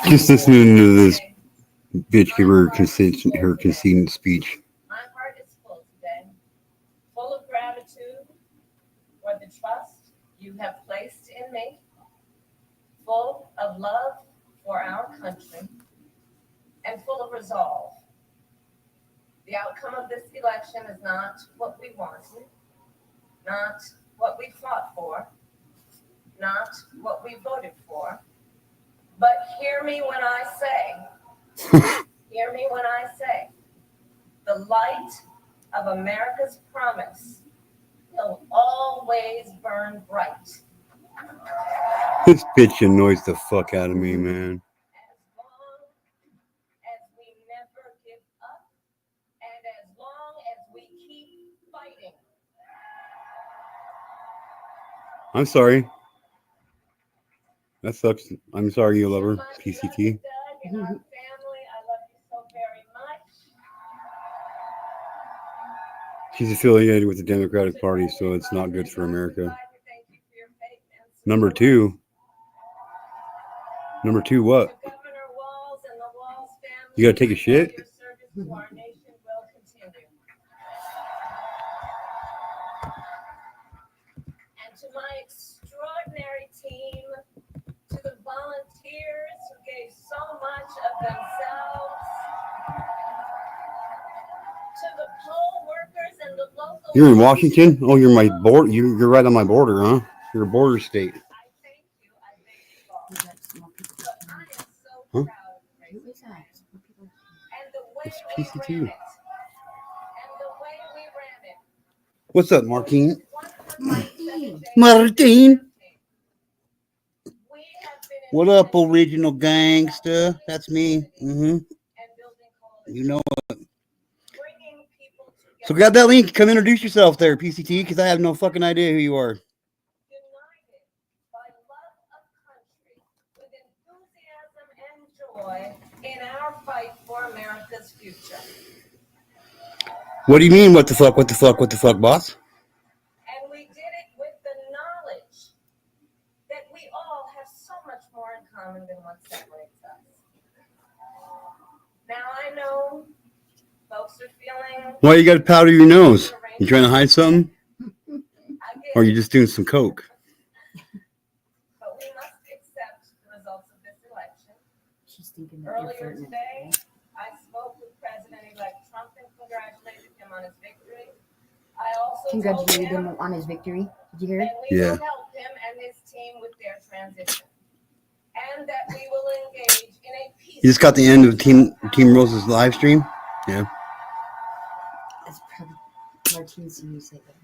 Just listening to this bitch give her conceding speech. My heart is full today, full of gratitude for the trust you have placed in me, full of love for our country, and full of resolve. The outcome of this election is not what we wanted, not what we fought for, not what we voted for, but hear me when I say, the light of America's promise will always burn bright. This bitch annoys the fuck out of me, man. As long as we never give up and as long as we keep fighting. I'm sorry. That sucks. I'm sorry, you lover. PCT. And our family, I love you so very much. She's affiliated with the Democratic Party, so it's not good for America. Number two, what? Governor Walz and the Walz family, You gotta take a shit? your service to our nation will continue. And to my extraordinary team, to the volunteers who gave so much of themselves, to the poll workers and the local. You're in Washington? Oh, you're my board. You're right on my border, huh? You're a border state. I thank you. I thank you all. But I am so Huh? proud of Tracy and the way It's we PCT. ran it. And the way we ran it. What's up, Martine? 107 days. Martine. We have been What up, original gangsta? That's me. and building You know. bringing people together, So grab that link. Come introduce yourself there, PCT, because I have no fucking idea who you are. united by love of country, with enthusiasm and joy in our fight for America's future. What do you mean? What the fuck? What the fuck? What the fuck, boss? And we did it with the knowledge that we all have so much more in common than what separates us. Now I know folks are feeling. Why you got to powder your nose? You trying to hide something? I get Or it, you just doing some coke? but we must accept the results of this election. She's thinking that you're Earlier flirting. today, I spoke with President-elect Trump and congratulated him on his victory. I also Congratulated told him on his victory. Did you hear it? that we Yeah. will help him and his team with their transition, and that we will engage in a peaceful. You just got the end of Team Rose's live stream? Yeah. That's probably Martine seen you say that.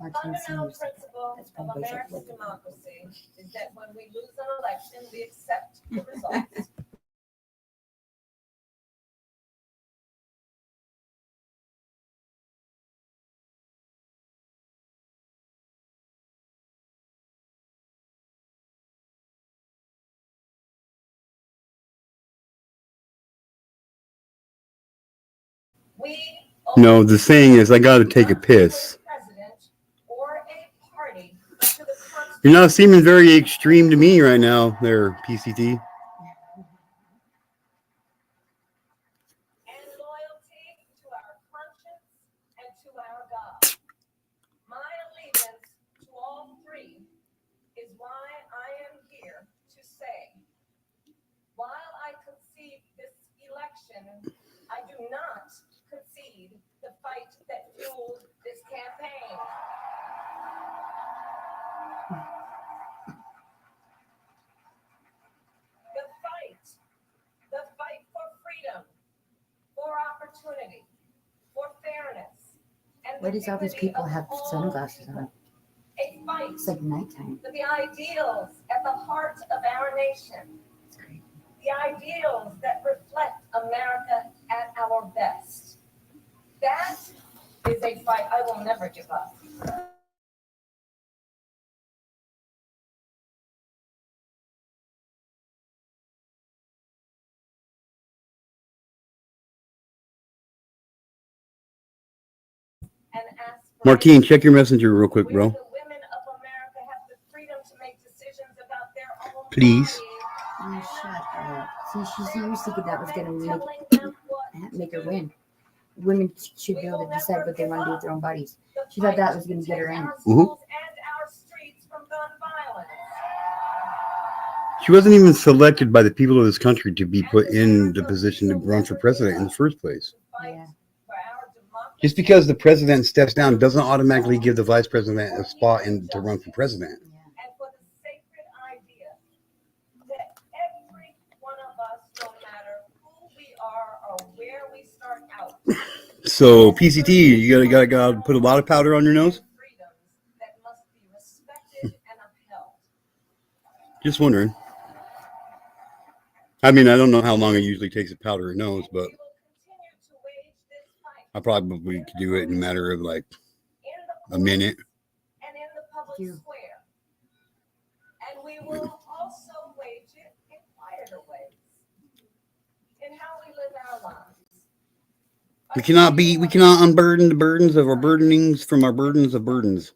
A fundamental principle That's of probably American what- democracy is that when we lose an election, we accept the results. We No, the saying is, I got to take a piss. president or a party to the You're not seeming very extreme to me right now, there, PCT. and loyalty to our conscience and to our God. My allegiance to all three is why I am here to say, while I concede this election, I do not concede the fight that fueled this campaign. The fight for freedom, for opportunity, for fairness, and Why the does all these dignity people of have all sunglasses people. on? A fight It's like nighttime. for the ideals at the heart of our nation. It's great. The ideals that reflect America at our best. That is a fight I will never give up. And ask for Martine, check your messenger real quick, where bro. the women of America have the freedom to make Please. You shut up. See, she used to think that was gonna make her win. Women should be able to decide what they want to do with their own bodies. She thought that was gonna get her in. Mhm. She wasn't even selected by the people of this country to be put in the position to run for president in the first place. Yeah. Just because the president steps down doesn't automatically give the vice president a spot in to run for president. Yeah. And for the sacred idea that every one of us, no matter who we are or where we start out, So PCT, you gotta put a lot of powder on your nose. freedoms that must be respected and upheld. Just wondering. I mean, I don't know how long it usually takes to powder her nose, but We will continue to wage this fight I probably could do it in a matter of like in the a minute. and in the public You. square. And we will also wage it in quieter ways, in how we live our lives. We cannot unburden the burdens of our burdenings from our burdens of burdens.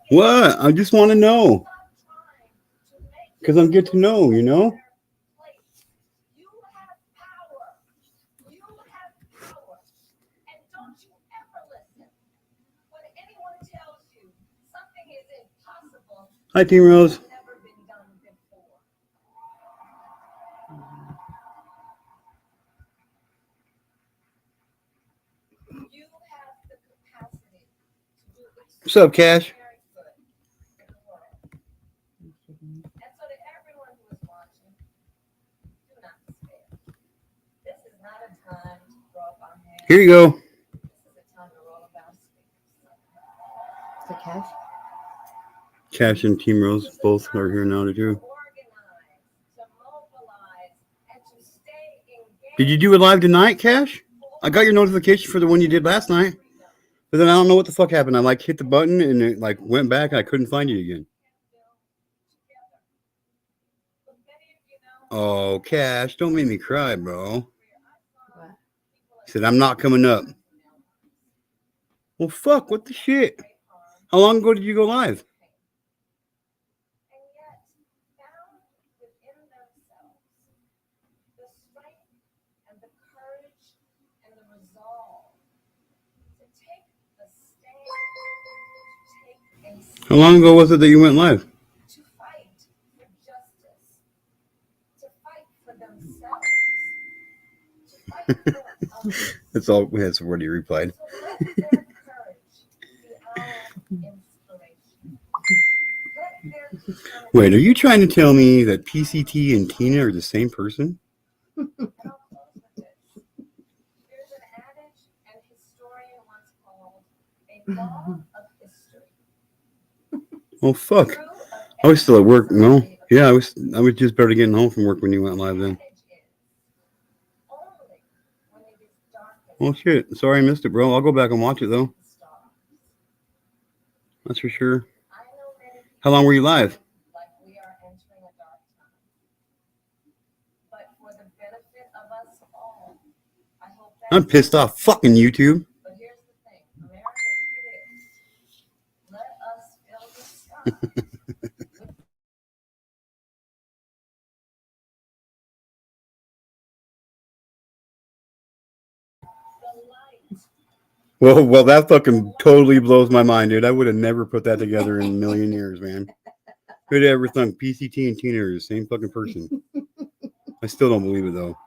What? I just want to know. Because I'm good to know, you know? You have power. You have power. And don't you ever listen when anyone tells you something is impossible. Hi, Team Rose. Never been done before. You have the capacity to do What's up, Cash? very good in the world. And so to everyone who is watching, do not despair. This is not a time to throw up our hands. Here you go. This is a time to roll up our sleeves. The cash. Cash and Team Rose both are here now too. Organize, to mobilize, and to stay engaged. Did you do it live tonight, Cash? I got your notification for the one you did last night, but then I don't know what the fuck happened. I like hit the button and it like went back and I couldn't find you again. Oh, Cash, don't make me cry, bro. What? He said, I'm not coming up. Well, fuck, what the shit? How long ago did you go live? And yet, found within themselves the strength and the courage and the resolve to take the stand, to take a How long ago was it that you went live? to fight for justice, to fight for themselves, to fight for others. That's all. That's what he replied. So let their courage be our inspiration. Let their determination Wait, are you trying to tell me that PCT and Tina are the same person? And I'll close with this. There's an adage an historian once called a law of history. Oh, fuck. True of I was still at work. No. every Yeah, I was just barely getting home from work when you went live then. adage is only when it is darkest Oh, shit. Sorry I missed it, bro. I'll go back and watch it, though. the stars. That's for sure. I know many How long were you live? like we are entering a dark time. I'm pissed off. Fucking YouTube. But here's the thing, America, if it is, let us fill the sky with the light. Well, that fucking totally blows my mind, dude. I would have never put that together in a million years, man. Who'd ever thunk PCT and Tina are the same fucking person? I still don't believe it though.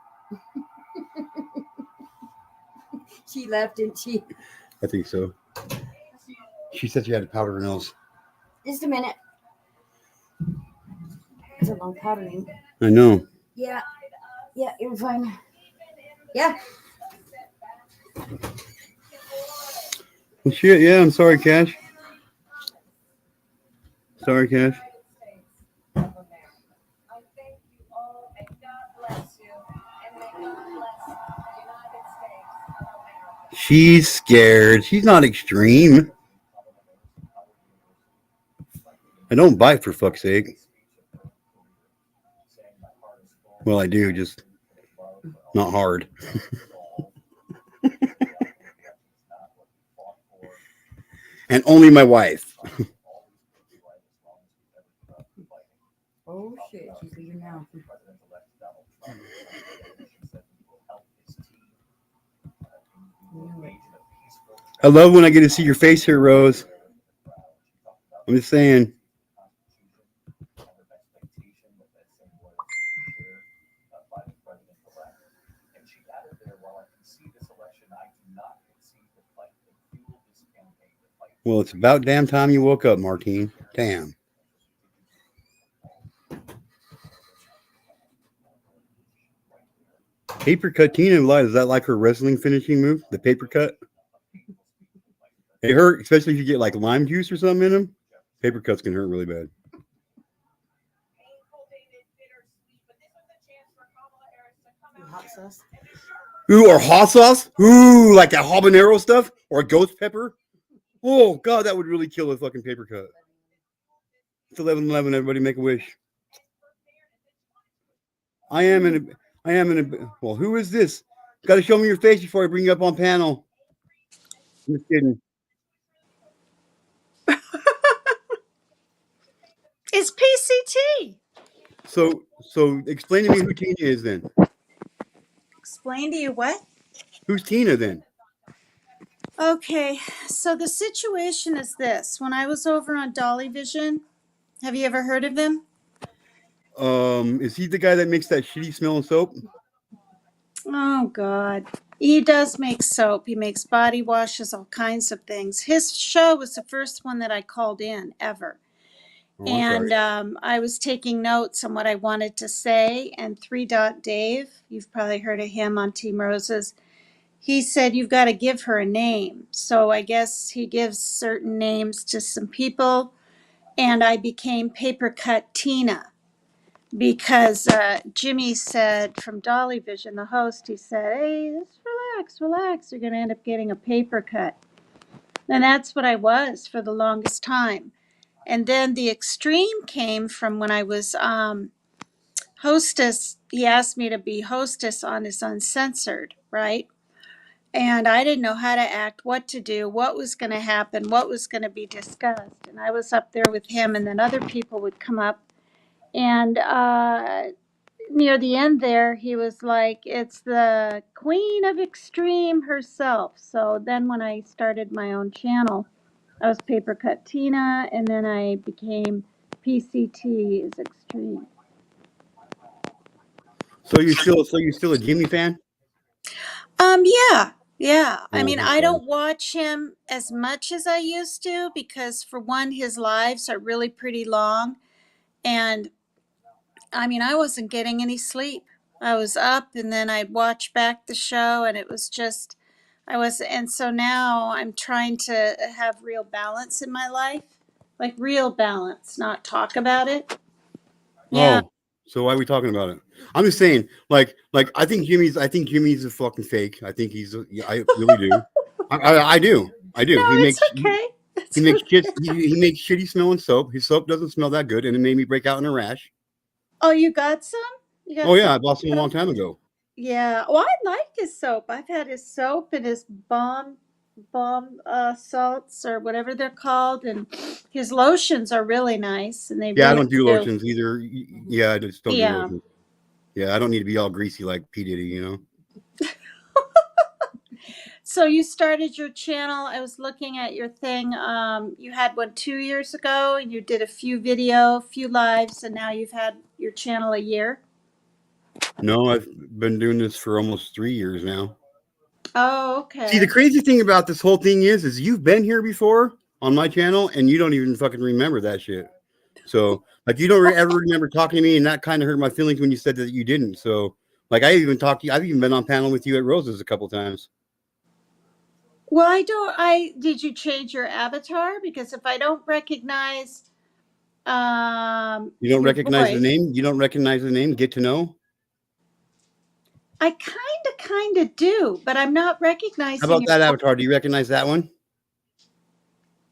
She left, didn't she? I think so. She said she had to powder her nose. Just a minute. It's a long powdering. I know. Yeah. Yeah, you're fine. Yeah. Well, shit. Yeah, I'm sorry, Cash. Sorry, Cash. Of America. I thank you all, and God bless you, and may God bless the United States of America. She's scared. She's not extreme. I don't bite for fuck's sake. Well, I do, just not hard. And only my wife. Oh shit, she's leaving now. I love when I get to see your face here, Rose. I'm just saying. Well, it's about damn time you woke up, Martine. Damn. Paper cut Tina lied. Is that like her wrestling finishing move? The paper cut? It hurt, especially if you get like lime juice or something in them. Paper cuts can hurt really bad. Hot sauce. Ooh, or hot sauce? Ooh, like that habanero stuff? Or ghost pepper? Oh, God, that would really kill a fucking paper cut. It's 11/11. Everybody make a wish. I am in a, well, who is this? Got to show me your face before I bring you up on panel. I'm just kidding. It's PCT. So explain to me who Tina is then. Explain to you what? Who's Tina then? Okay, so the situation is this. When I was over on Dolly Vision, have you ever heard of him? Is he the guy that makes that shitty smelling soap? Oh, God. He does make soap. He makes body washes, all kinds of things. His show was the first one that I called in ever. Oh, I'm sorry. And I was taking notes on what I wanted to say. And 3 Dot Dave, you've probably heard of him on Team Roses. He said, you've got to give her a name. So I guess he gives certain names to some people. And I became Paper Cut Tina because Jimmy said from Dolly Vision, the host, he said, hey, just relax. You're going to end up getting a paper cut. And that's what I was for the longest time. And then the extreme came from when I was hostess. He asked me to be hostess on his Uncensored, right? And I didn't know how to act, what to do, what was going to happen, what was going to be discussed. And I was up there with him, and then other people would come up. And near the end there, he was like, it's the queen of extreme herself. So then when I started my own channel, I was Paper Cut Tina, and then I became PCT is extreme. So you're still a Jimmy fan? Yeah. I mean, okay. I don't watch him as much as I used to because, for one, his lives are really pretty long. And I mean, I wasn't getting any sleep. I was up and then I'd watch back the show, and it was just, and so now I'm trying to have real balance in my life, like real balance, not talk about it. Yeah. Oh, so why are we talking about it? I'm just saying, like I think Jimmy's a fucking fake. I think I really do. I do. No, he makes okay. he makes he makes shitty smelling soap. His soap doesn't smell that good, and it made me break out in a rash. Oh, you got some? Oh yeah, I bought some a long time ago. Yeah. Oh, I like his soap. I've had his soap and his balm salts or whatever they're called, and his lotions are really nice, and they Yeah, I really don't do do. lotions either. Yeah, I just don't do Yeah. lotions. Yeah, I don't need to be all greasy like P Diddy, you know. So you started your channel. I was looking at your thing. You had one 2 years ago, and you did a few lives, and now you've had your channel a year. No, I've been doing this for almost 3 years now. Oh, See, the okay. crazy thing about this whole thing is you've been here before on my channel, and you don't even fucking remember that shit. So, like, you don't ever remember talking to me, and that kind of hurt my feelings when you said that you didn't. So, like, I even talked to you. I've even been on panel with you at Rose's a couple times. Well, I did you change your avatar? Because if I don't recognize You don't your recognize the voice, name. You don't recognize the name. Get to know. I kind of do, but I'm not How recognizing about your that voice. avatar? Do you recognize that one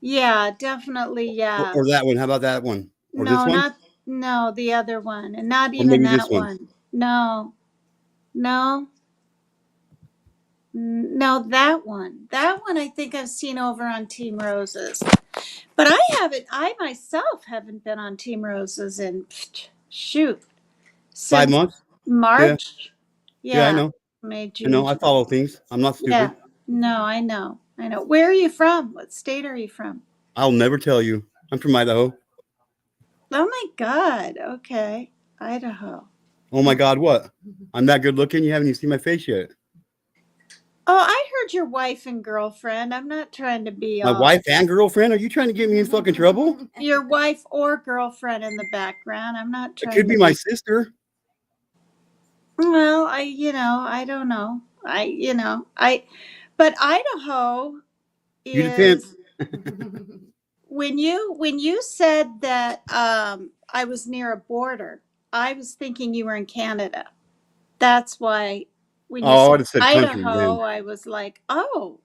Yeah, definitely, yeah. or that one? How about that one or this No, one not no, the other one, and not or even maybe this that one? one. No, no, no, that one. That one I think I've seen over on Team Roses. But I myself haven't been on Team Roses in shoot, 5 since months? Yeah, March. yeah, I Yeah, know. May, I June, know. I July. follow things. I'm not Yeah. stupid. No, I know. I know. Where are you from? What state are you from? I'll never tell you. I'm from Idaho. Oh my God. Okay. Idaho. Oh my God, what? I'm that good looking. You haven't even seen my face yet. Oh, I heard your wife and girlfriend. I'm not trying to be My all wife and girlfriend? Are you trying to get me in fucking trouble? your wife or girlfriend in the background. I'm not It trying could to be my be. sister. Well, I don't know. But Idaho You the pimp. is when you said that I was near a border, I was thinking you were in Canada. That's why when you Oh, I said would have said country Idaho, then. I was like, oh,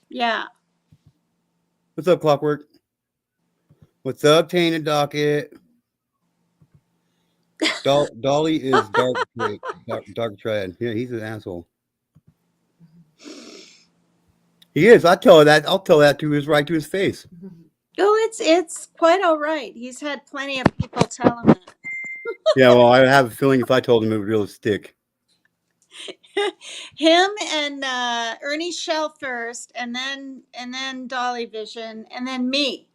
yeah. What's up, Clockwork? What's up, Tainted Docket? Dolly is dark triad. Yeah, he's an asshole. He is. I tell her that. I'll tell that to his face. Oh, it's quite all right. He's had plenty of people tell him that. Yeah, well, I have a feeling if I told him it would really stick. Him and Ernie Shell first, and then Dolly Vision, and then me,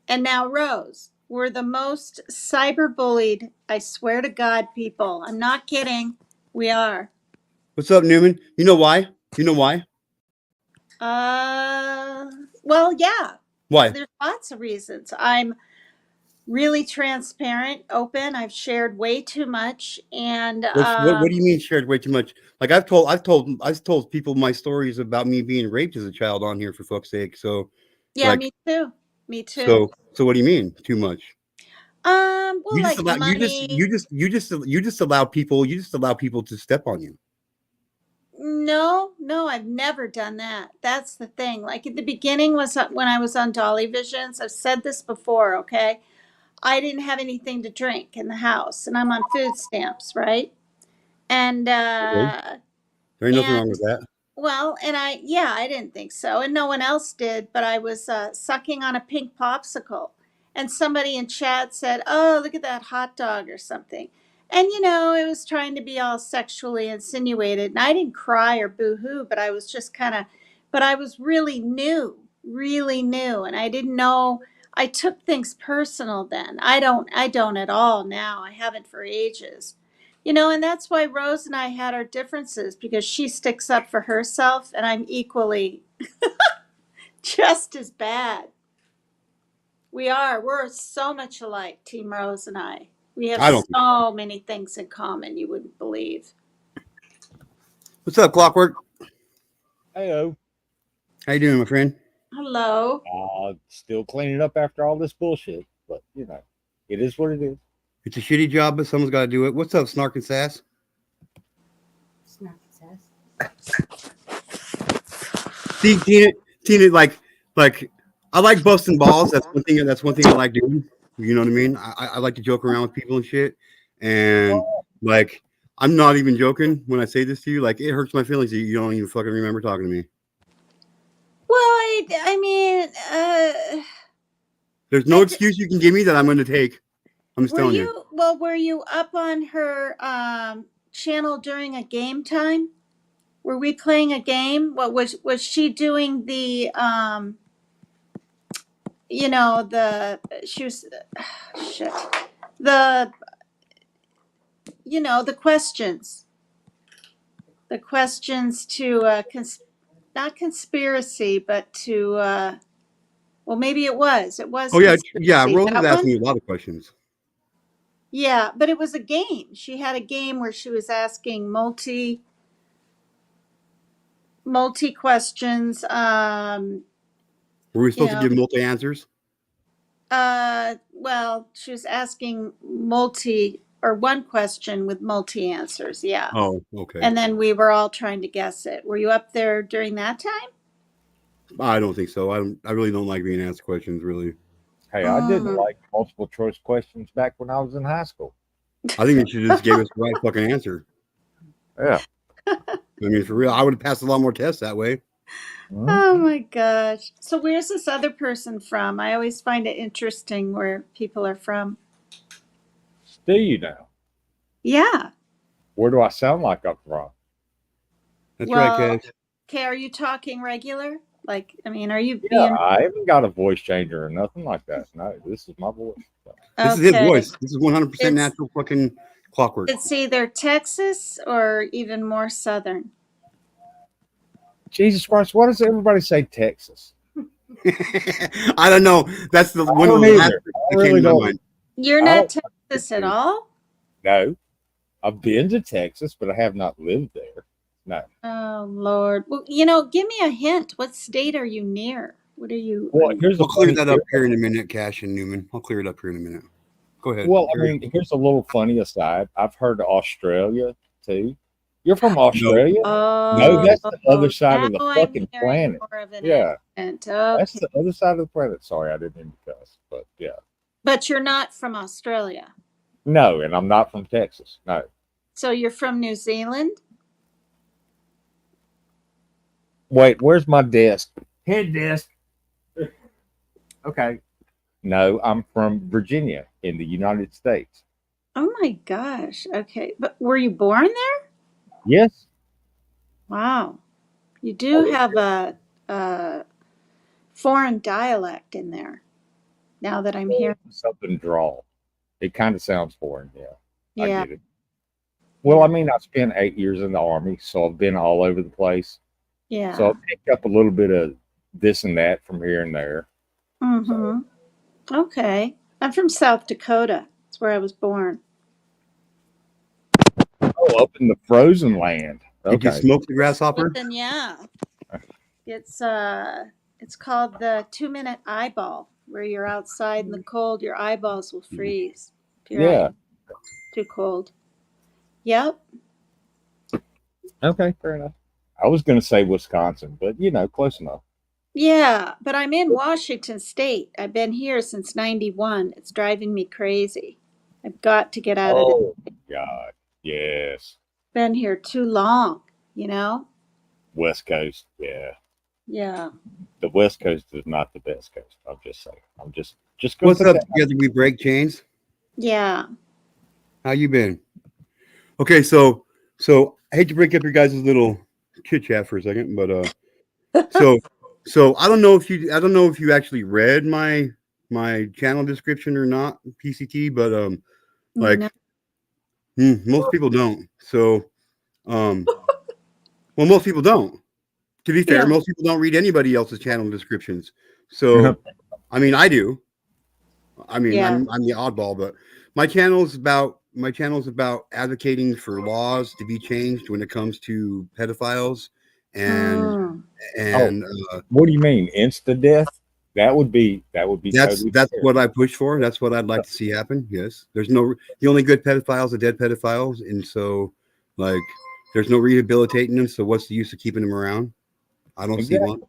and now Rose. We're the most cyberbullied. I swear to God, people. I'm not kidding. We are. What's up, Newman? You know why? You know why? Well, yeah. Why? There's lots of reasons. I'm really transparent, open. I've shared way too much, and What do you mean shared way too much? Like I've told people my stories about me being raped as a child on here for fuck's sake. So yeah, like me too. Me too. so what do you mean too much? Well, like money. You just allow people to step on you. No, I've never done that. That's the thing. Like at the beginning was when I was on Dolly Visions. I've said this before, okay? I didn't have anything to drink in the house, and I'm on food stamps, right? And Okay. There ain't nothing and wrong with that. well, and I didn't think so, and no one else did. But I was sucking on a pink popsicle, and somebody in chat said, "Oh, look at that hot dog" or something. And it was trying to be all sexually insinuated, and I didn't cry or boo-hoo, but I was just kind of, but I was really new, and I didn't know. I took things personal then. I don't at all now. I haven't for ages. And that's why Rose and I had our differences because she sticks up for herself and I'm equally just as bad. We're so much alike, Team Rose and I. We have I don't. so many things in common you wouldn't believe. What's up, Clockwork? Heyo. How you doing, my friend? Hello. Still cleaning up after all this bullshit, but it is what it is. It's a shitty job, but someone's got to do it. What's up, Snark and Sass? Snark says. See, Tina, like, I like busting balls. That's one thing. That's one thing I like doing. You know what I mean? I like to joke around with people and shit. And like, I'm not even joking when I say this to you. Like, it hurts my feelings that you don't even fucking remember talking to me. Well, I mean, There's no I- excuse you can give me that I'm going to take. I'm just were telling you. you were you up on her channel during a game time? Were we playing a game? What was she doing the she was shit. The the questions. The questions to not conspiracy, but to well, maybe it was. It was Oh yeah, conspiracy. Rose was That asking one? me a lot of questions. Yeah, but it was a game. She had a game where she was asking multi questions. Were we You supposed to know, give multi answers? well, she was asking multi or one question with multi answers. Yeah. Oh, okay. And then we were all trying to guess it. Were you up there during that time? I don't think so. I really don't like being asked questions. Really, Hey, I didn't Mm. like multiple choice questions back when I was in high school. I think you should just give us the right fucking answer. Yeah. I mean, for real, I would have passed a lot more tests that way. Mhm. Oh my gosh. So where's this other person from? I always find it interesting where people are from. Do you now? Yeah. Where do I sound like I'm from? That's Well, right, Cash. Okay, are you talking regular? Like, I mean, are you Yeah, being I haven't got a voice changer or nothing like that. No, this is my voice. This is his okay? voice. This is 100% It's- natural fucking clockwork. It's either Texas or even more southern. Jesus Christ, why does everybody say Texas? I don't know. That's the one of don't the either. last I that came really to my don't. mind. You're I not don't- Texas at all? No, I've been to Texas, but I have not lived there. No. Oh Lord. Well, give me a hint. What state are you near? What are you? Well, here's I'll a clear funny that up here in a minute, Cash and Newman. I'll clear it up here in a minute. Go ahead. Well, I mean, here's a little funny aside. I've heard of Australia too. You're from Australia? Oh, No, that's the other side of the now I'm fucking hearing planet. more of an Yeah, accent. that's Okay. the other side of the planet. Sorry, I didn't mean to cuss, but yeah. But you're not from Australia. No, and I'm not from Texas. No. So you're from New Zealand? Wait, where's my desk? Head desk. Okay. No, I'm from Virginia in the United States. Oh my gosh. Okay. But were you born there? Yes. Wow. You do have a foreign dialect in there. Now that I'm hearing. Something draw. It kind of sounds foreign. Yeah. I Yeah. get it. Well, I mean, I spent 8 years in the Army, so I've been all over the place. Yeah. So I picked up a little bit of this and that from here and there. Mm-hmm. Okay. I'm from South Dakota. That's where I was born. Oh, up in the frozen land. Did you Okay. smoke the grasshopper? Listen, yeah. It's called the 2-minute eyeball, where you're outside in the cold, your eyeballs will freeze. If you're Yeah. out too cold. Yep. Okay, fair enough. I was going to say Wisconsin, but close enough. Yeah, but I'm in Washington State. I've been here since 91. It's driving me crazy. I've got to get out of it. Oh, God. Yes. Been here too long, West Coast. Yeah. Yeah. The West Coast is not the best coast. I'm just saying. I'm just going What's to up? Together we break chains. Yeah. How you been? Okay, so I hate to break up your guys' little chit chat for a second, but so I don't know if you actually read my channel description or not, PCT, but like No. most people don't. So well, most people don't. To be fair, Yeah. most people don't read anybody else's channel descriptions. So I mean, I do. I mean, Yeah. I'm the oddball, but my channel is about advocating for laws to be changed when it comes to pedophiles and What do you mean? Insta death? That would be that's totally fair. what I push for. That's what I'd like to see happen. Yes, the only good pedophiles are dead pedophiles, and so like there's no rehabilitating them. So what's the use of keeping them around? I don't see Exactly. one.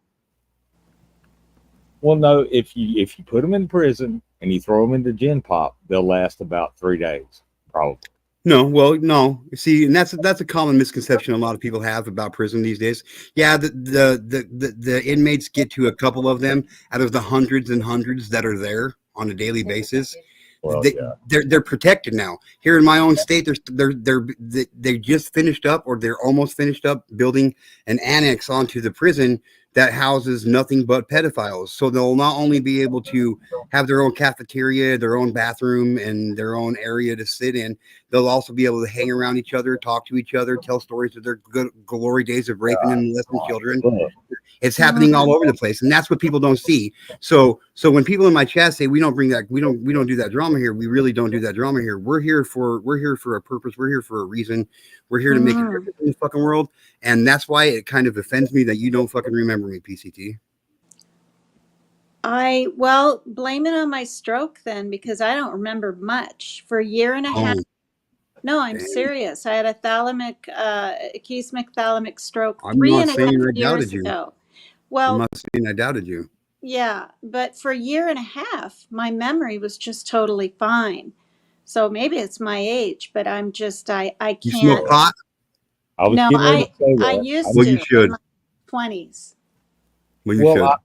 Well, no, if you put them in prison and you throw them into Gen Pop, they'll last about 3 days, probably. No, well, no. See, and that's a common misconception a lot of people have about prison these days. Yeah, the inmates get to a couple of them out of the hundreds and hundreds that are there on a daily basis. Well, They yeah. they're protected now. Here in my own state, they just finished up or they're almost finished up building an annex onto the prison that houses nothing but pedophiles. So they'll not only be able to have their own cafeteria, their own bathroom, and their own area to sit in, they'll also be able to hang around each other, talk to each other, tell stories of their good glory days of raping and molesting children. Look, It's happening all over the place, and that's what people don't see. So when people in my chat say we don't bring that, we don't do that drama here, we really don't do that drama here. We're here for a purpose. We're here for a reason. We're here to make a difference in this fucking world, and that's why it kind of offends me that you don't fucking remember me, PCT. Well, blame it on my stroke then, because I don't remember much. For a year and a half. Oh, No, I'm man. serious. I had a ischemic thalamic stroke I'm 3 not and a saying half I doubted years you. ago. I'm Well, not saying I doubted you. yeah, but for a year and a half, my memory was just totally fine. So maybe it's my age, but I'm just I You can't. smoke pot? I was No, getting ready to say I that. used Well, to you should. in my 20s. Well, you Well,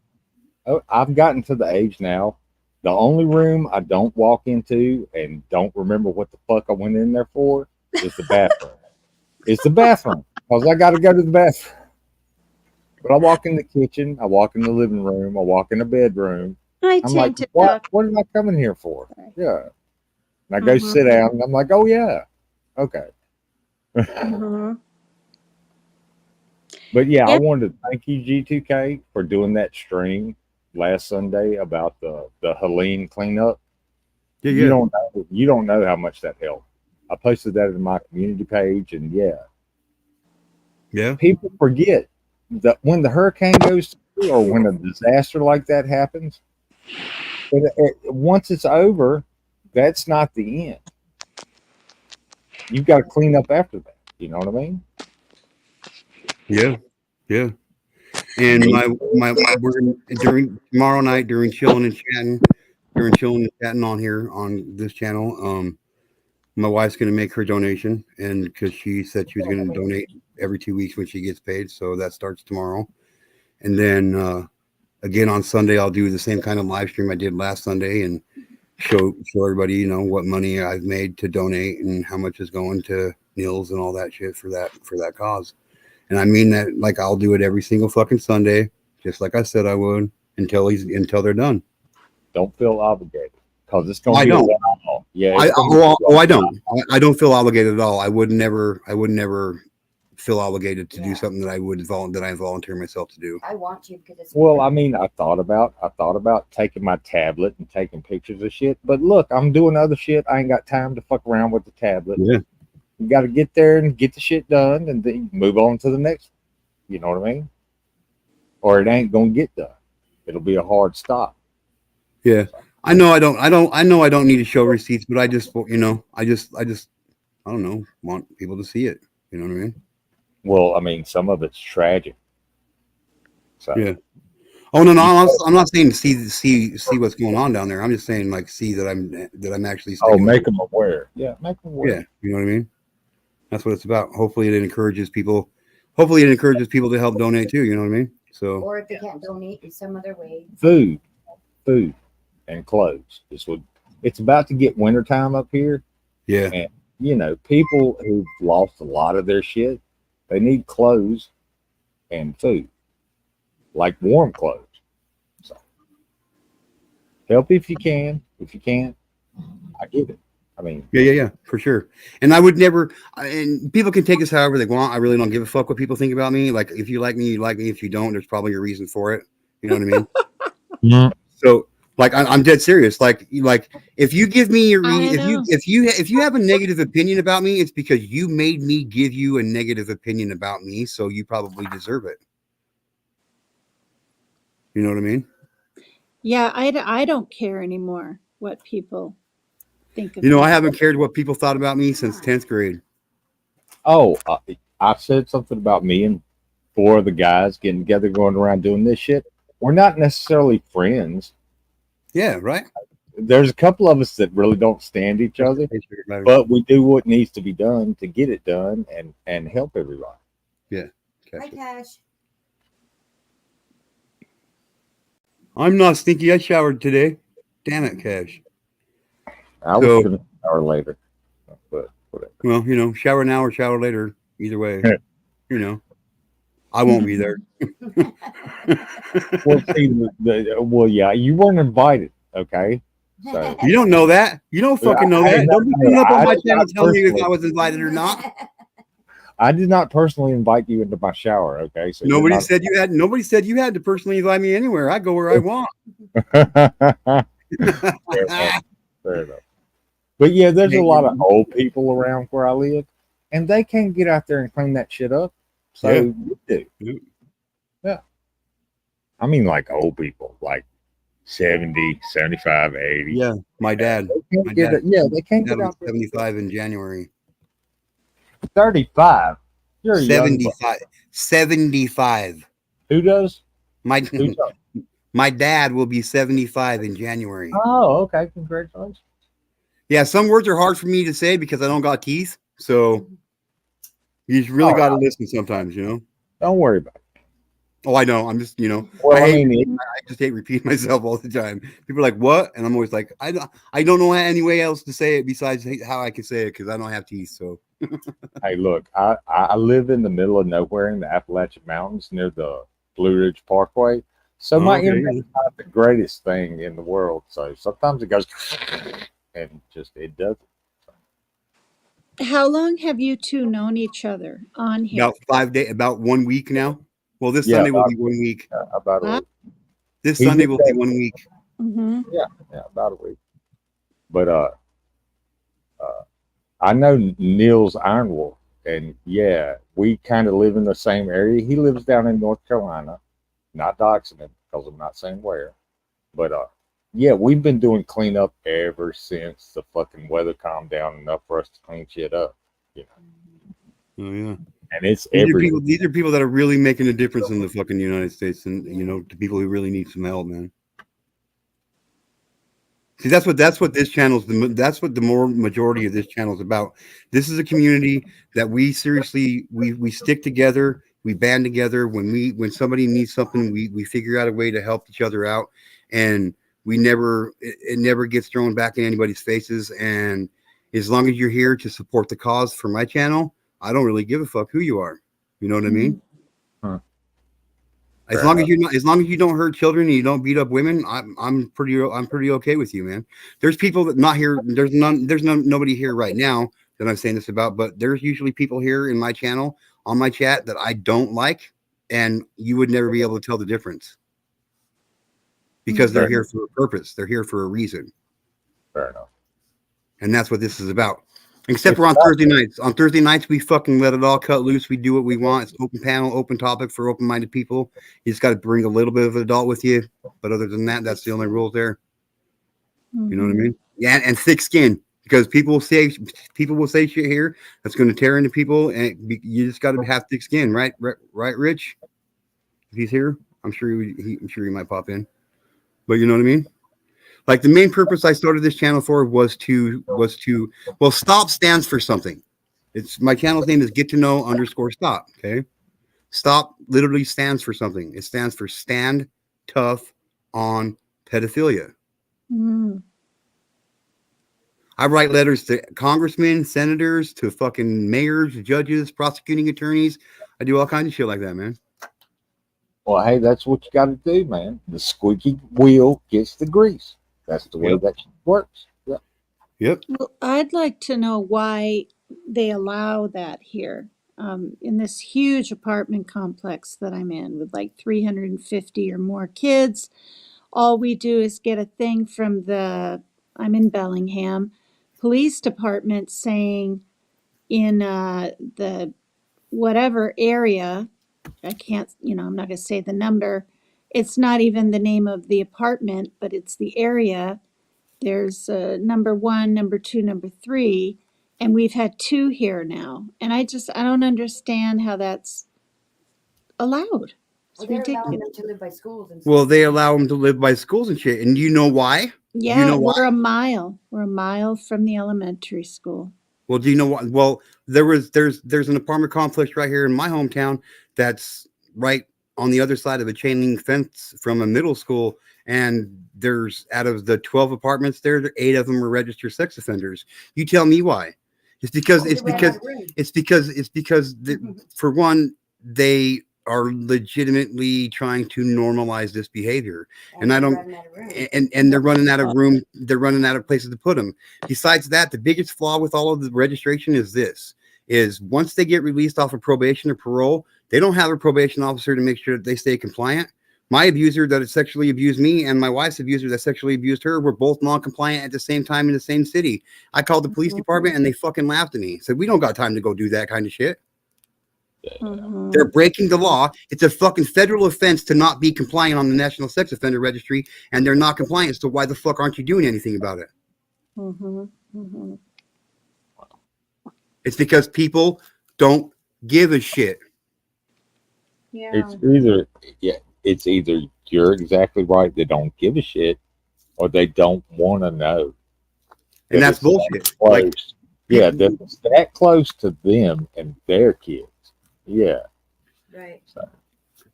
should. I've gotten to the age now. The only room I don't walk into and don't remember what the fuck I went in there for is the bathroom. It's the bathroom because I got to go to the bathroom. But I walk in the kitchen, I walk in the living room, I walk in the bedroom. I I'm tend like, to what? talk. What am I coming here for? Sorry. Yeah. And I go Mhm. sit down, and I'm like, oh yeah, okay. Mhm. But yeah, I Yeah. wanted to thank you, G2K, for doing that stream last Sunday about the Helene cleanup. Yeah, You don't know how much that helped. I posted that in my community page, and yeah. people forget that when the hurricane goes through or when a disaster like that happens, once it's over, that's not the end. You've got to clean up after that. You know what I mean? Yeah, yeah. And we're gonna, during tomorrow night during chilling and chatting on here on this channel. My wife's gonna make her donation, and because she said she was gonna donate every 2 weeks when she gets paid, so that starts tomorrow. And then again on Sunday, I'll do the same kind of live stream I did last Sunday and show everybody, what money I've made to donate and how much is going to Nils and all that shit for that cause. And I mean that, like, I'll do it every single fucking Sunday, just like I said I would, until they're done. Don't feel obligated because it's going to I be don't. a while. Yeah. I don't. I don't feel obligated at all. I would never feel obligated to do something that I volunteer myself to do. I want to because it's Well, I mean, I thought about taking my tablet and taking pictures of shit, but look, I'm doing other shit. I ain't got time to fuck around with the tablet. Yeah. You got to get there and get the shit done, and then move on to the next. You know what I mean? Or it ain't gonna get done. It'll be a hard stop. Yeah. I know I don't need to show receipts, but I just I don't know, want people to see it. You know what I mean? Well, I mean, some of it's tragic. So Yeah. Oh no, I'm not saying see what's going on down there. I'm just saying, like, see that I'm actually make them aware. Yeah, make them aware. Yeah, you know what I mean? That's what it's about. Hopefully it encourages people to help donate too, you know what I mean? So or if they can't donate in some other way. Food, and clothes. It's about to get wintertime up here. yeah. And people who've lost a lot of their shit, they need clothes and food, like warm clothes. So help if you can. If you can't, I get it. I mean, Yeah, for sure. And I would never, and people can take this however they want. I really don't give a fuck what people think about me. Like, if you like me, you like me. If you don't, there's probably a reason for it. You know what I mean? Yeah. So, like, I'm dead serious. Like, if you give me your, I know. if you have a negative opinion about me, it's because you made me give you a negative opinion about me. So you probably deserve it. You know what I mean? Yeah, I don't care anymore what people think of You know, me. I haven't cared what people thought about me since 10th grade. Oh, I said something about me and 4 of the guys getting together, going around doing this shit. We're not necessarily friends. Yeah, right. there's a couple of us that really don't stand each other, but we do what needs to be done to get it done and help everybody. Hi, Cash. I'm not stinky. I showered today. Damn it, Cash. I was gonna shower later, but whatever. Well, you know, shower now or shower later. Either way, you know, I won't be there. Well, see, well, yeah, you weren't invited, okay? So You don't know that. You don't fucking know that. Don't be coming up on my I channel telling me if personally- I was invited or not. I did not personally invite you into my shower, okay? So you're Nobody not- said you had. Nobody said you had to personally invite me anywhere. I go where I want. Fair enough. Fair enough. But yeah, there's a lot of old people around where I live, and they can't get out there and clean that shit up. So Yeah. we do. Yeah. Yeah. I mean, like old people, like 70, 75, 80. Yeah, my dad. They can't My get dad- it. Yeah, they can't Dad get was out there. 75 in January. 35. You're a young buck. 75. 75. Who does? My Who's up? my dad will be 75 in January. Oh, okay. Congratulations. Yeah, some words are hard for me to say because I don't got teeth. So you just really Oh, got to listen sometimes, you know. Don't worry about it. Oh, I know. I'm just, you know, Well, I I hate- mean, I just hate repeating myself all the time. People are like, "What?" And I'm always like, "I don't know any way else to say it besides how I can say it because I don't have teeth." So hey, look, I live in the middle of nowhere in the Appalachian Mountains near the Blue Ridge Parkway. So my Okay. internet's not the greatest thing in the world. So sometimes it goes and just it doesn't. How long have you two known each other on here? about 5 days, about 1 week now. Well, this Yeah, Sunday will about- be 1 week. About a Wow. week. This He Sunday did will that- be 1 week. Mm-hmm. Yeah, about a week. But I know Niels Ironwolf, and yeah, we kind of live in the same area. He lives down in North Carolina, not doxing him because I'm not saying where. But yeah, we've been doing cleanup ever since the fucking weather calmed down enough for us to clean shit up. You know, Oh yeah. and it's These are, every people, these are people that are really making a difference in the fucking United States, and you know, to people who really need some help, man. See, that's what this channel's. That's what the more majority of this channel is about. This is a community that we seriously we stick together, we band together. When somebody needs something, we figure out a way to help each other out, and it never gets thrown back in anybody's faces. And as long as you're here to support the cause for my channel, I don't really give a fuck who you are. You know what I mean? Huh. As Fair long as you don't hurt children and you don't beat up women, I'm pretty okay with you, man. There's people that not here. There's nobody here right now that I'm saying this about, but there's usually people here in my channel on my chat that I don't like, and you would never be able to tell the difference because they're here for a purpose. They're here for a reason. fair enough. And that's what this is about. Except for on Thursday nights. On Thursday nights, we fucking let it all cut loose. We do what we want. It's open panel, open topic for open-minded people. You just got to bring a little bit of an adult with you. But other than that, that's the only rules there. You know what I mean? Yeah, and thick skin. Because people will say shit here that's going to tear into people, and you just got to have thick skin, right? Right, Rich? If he's here, I'm sure he might pop in. But you know what I mean? Like the main purpose I started this channel for was to stop stands for something. It's my channel's name is Get to Know _Stop. Okay. Stop literally stands for something. It stands for Stand Tough on Pedophilia. Mm. I write letters to congressmen, senators, to fucking mayors, judges, prosecuting attorneys. I do all kinds of shit like that, man. Well, hey, that's what you got to do, man. The squeaky wheel gets the grease. That's the way Yep. that shit works. Yeah. Yep. Well, I'd like to know why they allow that here in this huge apartment complex that I'm in with like 350 or more kids. All we do is get a thing from I'm in Bellingham, police department saying in the whatever area, I can't, I'm not going to say the number. It's not even the name of the apartment, but it's the area. There's number 1, number 2, number 3, and we've had 2 here now. And I don't understand how that's allowed. It's Well, they're allowing ridiculous. them to live by schools and Well, they allow them to live by schools and shit. And you know why? Yeah, know why? we're a mile. We're a mile from the elementary school. Well, do you know what? Well, there's an apartment complex right here in my hometown that's right on the other side of a chain link fence from a middle school, and there's out of the 12 apartments there, 8 of them are registered sex offenders. You tell me why? It's because for one, they are legitimately trying to normalize this behavior, and I don't. And they're running out of room. They're running out of places to put them. Besides that, the biggest flaw with all of the registration is this: is once they get released off of probation or parole, they don't have a probation officer to make sure that they stay compliant. My abuser that had sexually abused me and my wife's abuser that sexually abused her were both non-compliant at the same time in the same city. I called the police department and they fucking laughed at me. Said, we don't got time to go do that kind of shit. Mhm. They're breaking the law. It's a fucking federal offense to not be compliant on the National Sex Offender Registry, and they're not compliant. So why the fuck aren't you doing anything about it? Mhm. Mhm. It's because people don't give a shit. Yeah. It's either you're exactly right, they don't give a shit, or they don't want to know. And that that's it's bullshit. that Like, close. Yeah, that it's that close to them and their kids. Yeah. Right.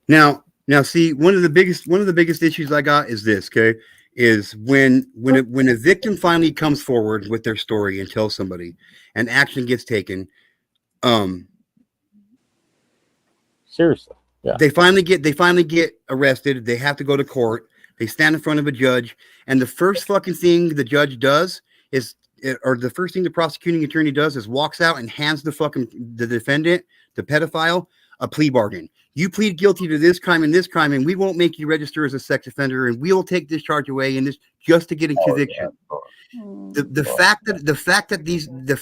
now, see, one of the biggest issues I got is this, okay? Is when a victim finally comes forward with their story and tells somebody and action gets taken, Seriously. Yeah. they finally get arrested. They have to go to court. They stand in front of a judge, and the first fucking thing the judge does is, or the first thing the prosecuting attorney does is walks out and hands the defendant, the pedophile, a plea bargain. You plead guilty to this crime, and we won't make you register as a sex offender, and we will take this charge away, and this just to get a conviction. The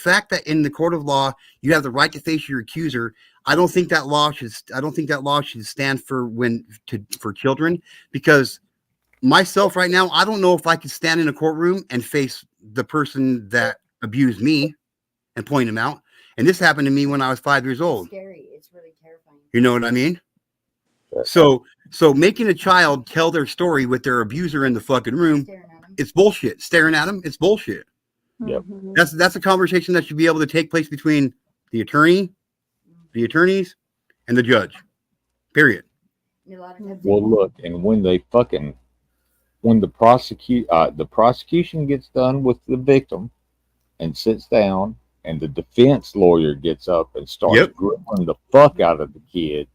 fact that in the court of law you have the right to face your accuser, I don't think that law should stand for children, because myself right now, I don't know if I could stand in a courtroom and face the person that abused me and point him out. And this happened to me when I was 5 years old. It's scary. It's really terrifying. You know what I mean? So making a child tell their story with their abuser in the fucking room, Staring at 'em. it's bullshit. Staring at them, it's bullshit. Yep. Mhm. That's a conversation that should be able to take place between the attorney, the attorneys, and the judge. Period. And a lot of times they Well, won't. look, and when the prosecution gets done with the victim and sits down, and the defense lawyer gets up and starts Yep. grilling the fuck out of the kid,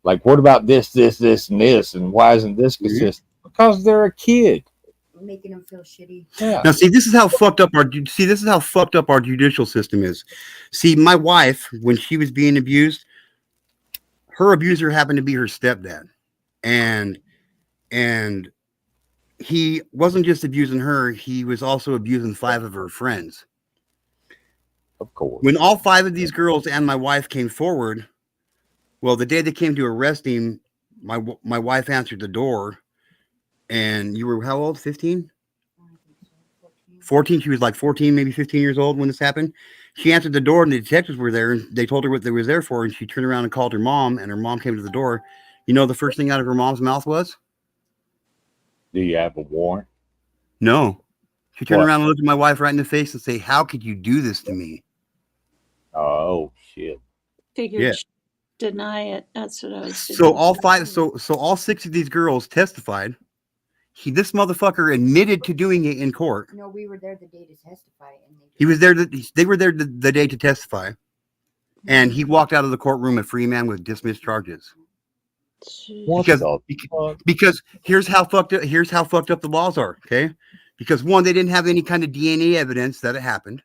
like, what about this, and this, and why isn't this consistent? Because they're a kid. Making them feel shitty. Yeah. Now, see, this is how fucked up our judicial system is. See, my wife, when she was being abused, her abuser happened to be her stepdad, and he wasn't just abusing her; he was also abusing 5 of her friends. Of course. When all 5 of these girls and my wife came forward, well, the day they came to arrest him, my wife answered the door, and you were how old? 15? 14. She was like 14, maybe 15 years old when this happened. She answered the door, and the detectives were there, and they told her what they was there for, and she turned around and called her mom, and her mom came to the door. You know, the first thing out of her mom's mouth was, Do you have a warrant? no. She turned What? around and looked at my wife right in the face and say, how could you do this to me? Oh shit. Figured Yeah. she'd deny it. That's what I was So thinking. all 6 of these girls testified. This motherfucker admitted to doing it in court. No, we were there the day to testify, and He was there. They were there the day to testify, and he walked out of the courtroom a free man with dismissed charges. What Because- the fuck? Because here's how fucked up the laws are. Okay, because one, they didn't have any kind of DNA evidence that it happened,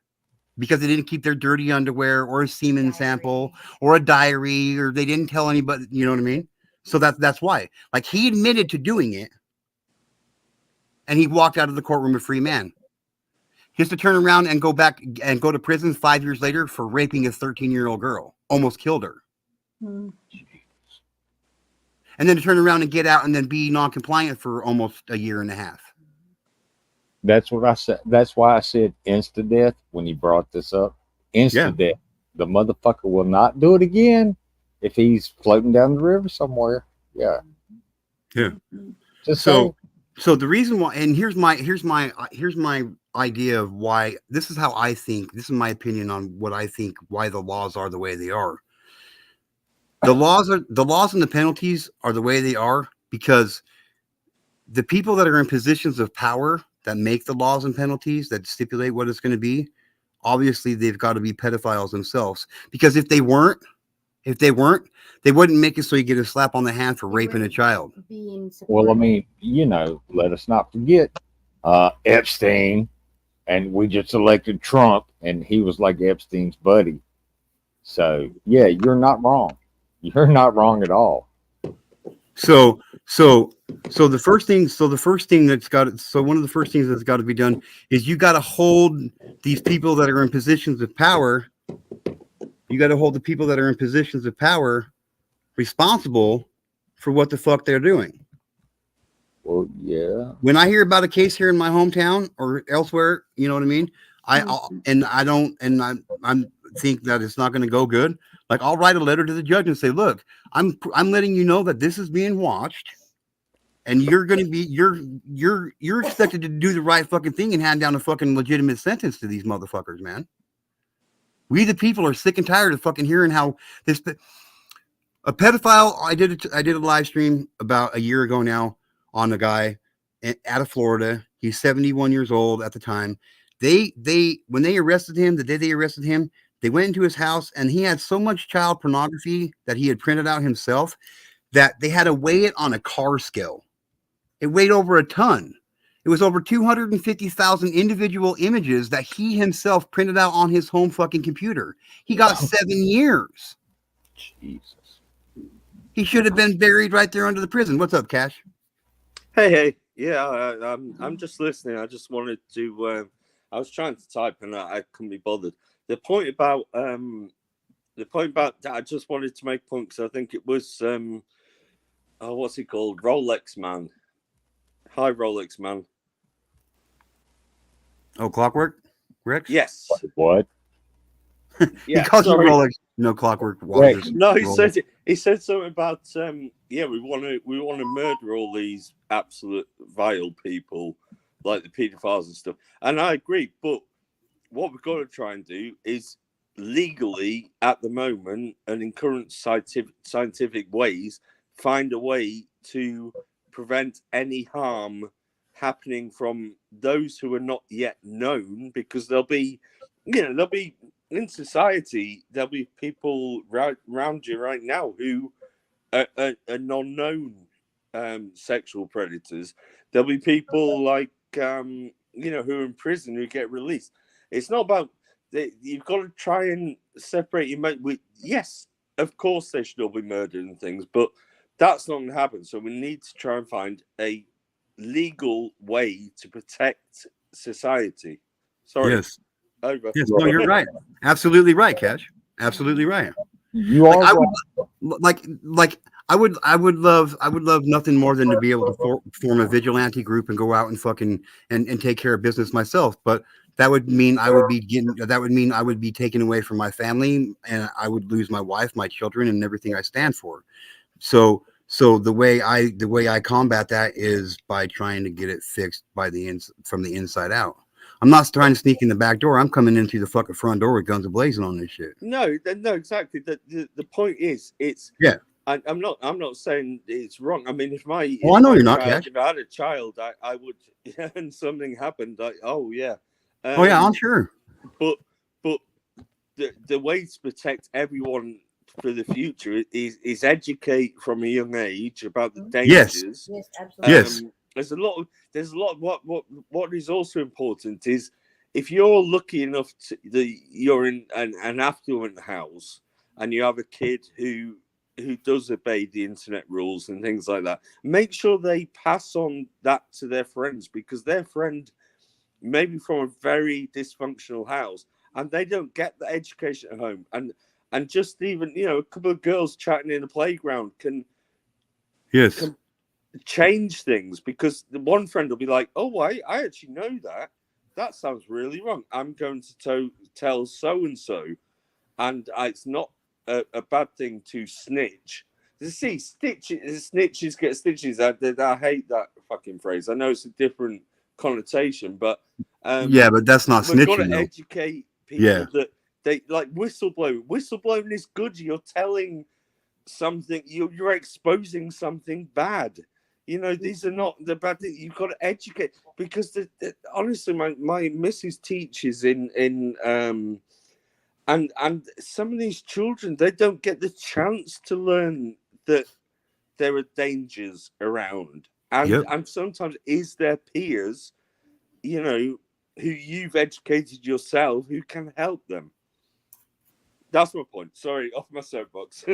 because they didn't keep their dirty underwear or a semen sample or a diary, or they didn't tell anybody. You know what I mean? So that's why. Like, he admitted to doing it, and he walked out of the courtroom a free man. Just to turn around and go back and go to prison 5 years later for raping a 13-year-old girl, almost killed her. Mm. And then to turn around and get out and then be non-compliant for almost a year and a half. That's what I said. That's why I said insta death when he brought this up. Insta death. The motherfucker will not do it again if he's floating down the river somewhere. Yeah. Yeah. Just So So the reason why, and here's my idea of why. This is how I think. This is my opinion on what I think why the laws are the way they are. The laws and the penalties are the way they are because the people that are in positions of power that make the laws and penalties that stipulate what it's going to be, obviously they've got to be pedophiles themselves. Because if they weren't, they wouldn't make it so you get a slap on the hand for They raping a wouldn't child. be in Well, I support. mean, let us not forget Epstein, and we just elected Trump, and he was like Epstein's buddy. So, yeah, you're not wrong. You're not wrong at all. So the first thing that's got so one of the first things that's got to be done is you got to hold these people that are in positions of power. You got to hold the people that are in positions of power responsible for what the fuck they're doing. Well, yeah. When I hear about a case here in my hometown or elsewhere, you know what I mean. I think that it's not going to go good. Like I'll write a letter to the judge and say, look, I'm letting you know that this is being watched, and you're going to be you're expected to do the right fucking thing and hand down a fucking legitimate sentence to these motherfuckers, man. We the people are sick and tired of fucking hearing how a pedophile. I did a live stream about a year ago now on a guy out of Florida. He's 71 years old at the time. They when they arrested him, the day they arrested him, they went into his house and he had so much child pornography that he had printed out himself that they had to weigh it on a car scale. It weighed over a ton. It was over 250,000 individual images that he himself printed out on his home fucking computer. He got 7 years. Jesus. He should have been buried right there under the prison. What's up, Cash? Hey, yeah, I'm just listening. I just wanted to. I was trying to type and I couldn't be bothered. The point about I just wanted to make a point because I think it was what's he called? Rolex Man. Hi, Rolex Man. Oh, Clockwork Rex? Yes. What? He calls sorry. you Rolex. No, Clockwork Rex. No, he Rolex. said something about we want to murder all these absolute vile people like the pedophiles and stuff. And I agree, but what we've got to try and do is legally at the moment and in current scientific ways find a way to prevent any harm happening from those who are not yet known, because there'll be in society, there'll be people around you right now who are non-known sexual predators. There'll be people like who are in prison who get released. It's not about you've got to try and separate your mate. Yes, of course they should all be murdered and things, but that's not going to happen. So we need to try and find a legal way to protect society. Sorry. Yes. Over. Yes. No, you're right. Absolutely right, Cash. Absolutely right. You are Like I would love nothing more than to be able to form a vigilante group and go out and fucking and take care of business myself. But that would mean I would be taken away from my family, and I would lose my wife, my children, and everything I stand for. So the way I combat that is by trying to get it fixed from the inside out. I'm not trying to sneak in the back door. I'm coming in through the fucking front door with guns blazing on this shit. No, exactly. The point is, Yeah. I'm not saying it's wrong. I mean, if I know you're not, Cash. If I had a child, I would, and something happened, Oh yeah, I'm sure. But the way to protect everyone for the future is educate from a young age about the dangers. Yes, absolutely. Yes. There's a lot of what is also important is if you're lucky enough you're in an affluent house and you have a kid who does obey the internet rules and things like that, make sure they pass on that to their friends, because their friend may be from a very dysfunctional house and they don't get the education at home, and just even a couple of girls chatting in a playground can change things, because the one friend will be like, oh, I actually know that sounds really wrong, I'm going to tell so and so, and it's not a bad thing to snitch. You see, snitches get stitches. I hate that fucking phrase. I know it's a different connotation, but Yeah, but that's not we've got snitching to though. educate people Yeah. that they like whistleblowing. Whistleblowing is good. You're telling something. You're exposing something bad. You know, these are not the bad things. You've got to educate because honestly, my missus teaches in and some of these children, they don't get the chance to learn that there are dangers around, and Yep. and sometimes is their peers, you know, who you've educated yourself, who can help them. That's my point. Sorry, off my soapbox.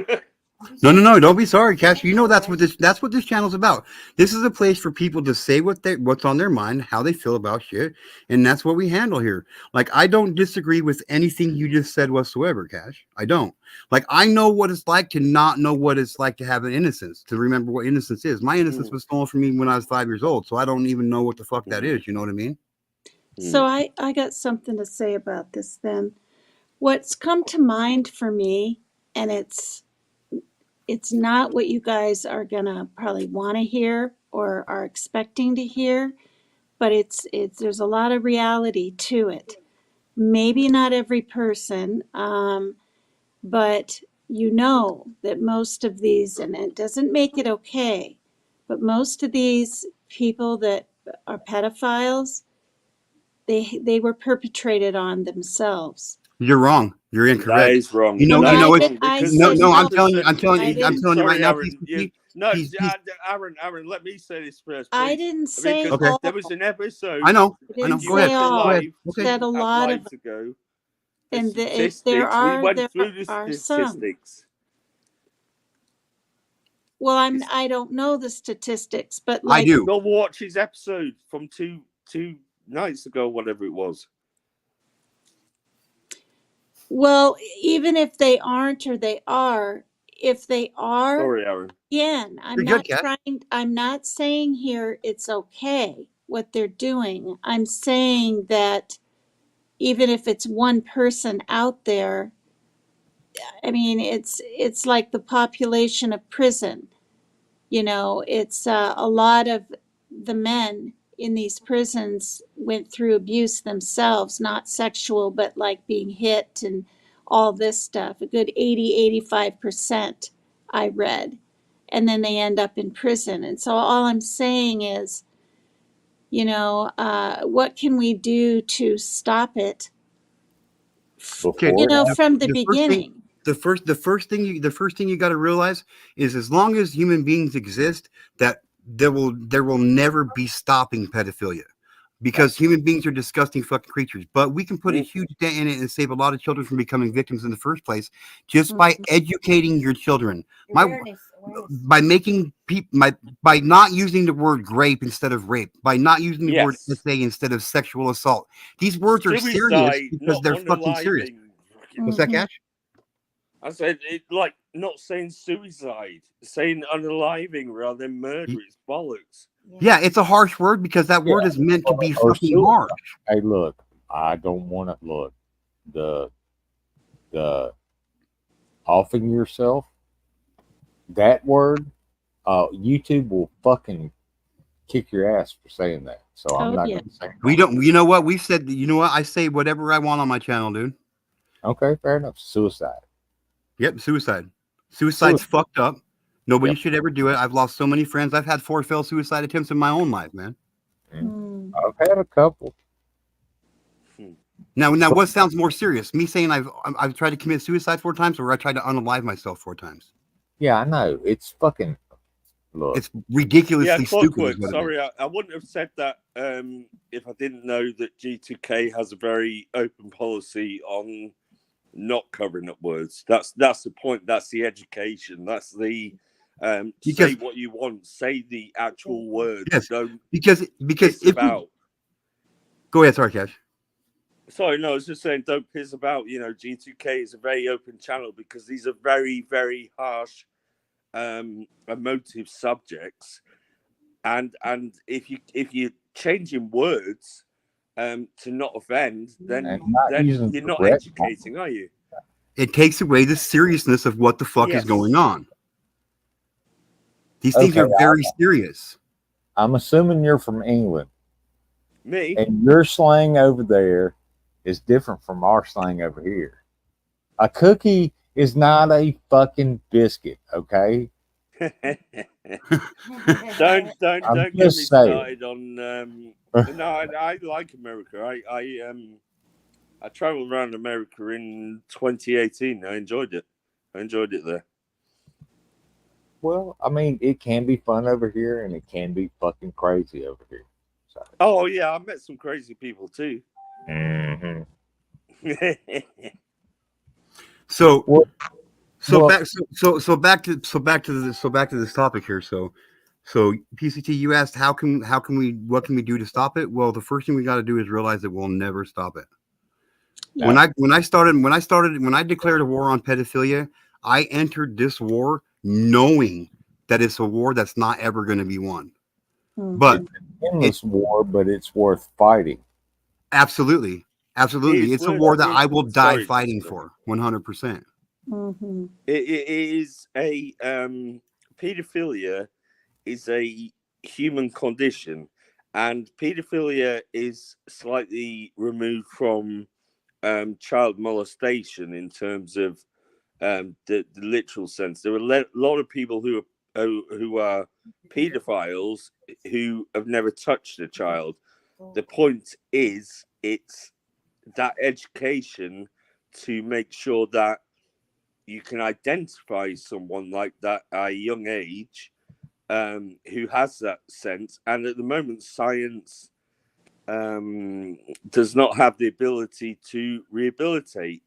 No. Don't be sorry, Cash. You know that's what this channel's about. This is a place for people to say what's on their mind, how they feel about shit, and that's what we handle here. Like, I don't disagree with anything you just said whatsoever, Cash. I don't. Like, I know what it's like to not know what it's like to have an innocence, to remember what innocence is. My innocence was stolen from me when I was 5 years old, so I don't even know what the fuck that is. You know what I mean? So I got something to say about this then. What's come to mind for me, and it's not what you guys are gonna probably want to hear or are expecting to hear, but it's there's a lot of reality to it. Maybe not every person, but you know that most of these, and it doesn't make it okay, but most of these people that are pedophiles, they were perpetrated on themselves. You're wrong. You're That incorrect. is wrong. You know, That you know is it's wrong I because said no. I'm no. telling you. I'm I telling you didn't- right Sorry, now. Aaron. Aaron, let me say this first. I Please. didn't say Because Okay. all. there was an episode. I know. I didn't Go ahead. say all. Go ahead. Live, Okay. Said a lot of, lives ago. and The if there statistics, we are, went there through the are some. statistics. Well, I don't know the statistics, but I like, do. Go watch his episode from two nights ago, whatever it was. well, even if they aren't or they are, if they are, Sorry, Aaron. again, You're good, Kat. I'm not saying here it's okay what they're doing. I'm saying that even if it's one person out there, I mean, it's like the population of prison. You know, it's a lot of the men in these prisons went through abuse themselves, not sexual, but like being hit and all this stuff. A good 85% I read. And then they end up in prison. And so all I'm saying is, you know, what can we do to stop it? Okay. You know, from the The first thing- beginning. The first thing you got to realize is, as long as human beings exist, that there will never be stopping pedophilia, because human beings are disgusting fucking creatures. But we can put a huge dent in it and save a lot of children from becoming victims in the first place, just by educating your children. Awareness. By making people, by not using the word grape instead of rape, by not using the word Yes. SA instead of sexual assault. These words are serious Suicide, because not they're fucking serious. unaliving. What's that, Mhm. Cash? I said it like not saying suicide, saying unaliving rather than murder. It's bollocks. Yeah, it's a harsh word because that word is meant to be Or fucking suicide. harsh. Hey, look, I don't want to look the offing yourself. That word, YouTube will fucking kick your ass for saying that. So I'm Oh, not yeah. going to say. We don't. You know what? We've said. You know what? I say whatever I want on my channel, dude. Okay, fair enough. Suicide. Yep, suicide. Suicide's fucked up. Nobody Yep. should ever do it. I've lost so many friends. I've had 4 failed suicide attempts in my own life, man. Mm. I've had a couple. Now, what sounds more serious? Me saying I've tried to commit suicide 4 times, or I tried to unalive myself 4 times? Yeah, I know. It's fucking. Look, It's ridiculously Yeah, stupid. is Clockwork. what it is. Sorry, I wouldn't have said that if I didn't know that G2K has a very open policy on not covering up words. That's the point. That's the education. That's the say Because- what you want. Say the actual words. Yes, Don't because piss if about. go ahead, sorry, Cash. Sorry, no, I was just saying don't piss about. You know, G2K is a very open channel because these are very, very harsh, emotive subjects, and if you're changing words to not offend, then And not using you're not correct educating, are you? It takes away the seriousness of what the fuck is Yes. going on. These things are Okay, very serious. I'm assuming you're from England, Me? and your slang over there is different from our slang over here. A cookie is not a fucking biscuit, okay? don't I'm get me just saying. started on. No, I like America. I traveled around America in 2018. I enjoyed it. I enjoyed it there. Well, I mean, it can be fun over here, and it can be fucking crazy over here. So. Oh yeah, I met some crazy people too. Mm-hmm. So Well- back to this topic here. So PCT, you asked what can we do to stop it? Well, the first thing we got to do is realize that we'll never stop it. Yeah. When I declared a war on pedophilia, I entered this war knowing that it's a war that's not ever going to be won. But Endless war, but it's worth fighting. absolutely, it's a worth war that it. I will die Sorry, fighting sister. for 100%. Mm-hmm. It is a pedophilia is a human condition, and pedophilia is slightly removed from child molestation in terms of the literal sense. There are a lot of people who are pedophiles who have never touched a child. The point is, it's that education to make sure that you can identify someone like that at a young age who has that sense. And at the moment, science does not have the ability to rehabilitate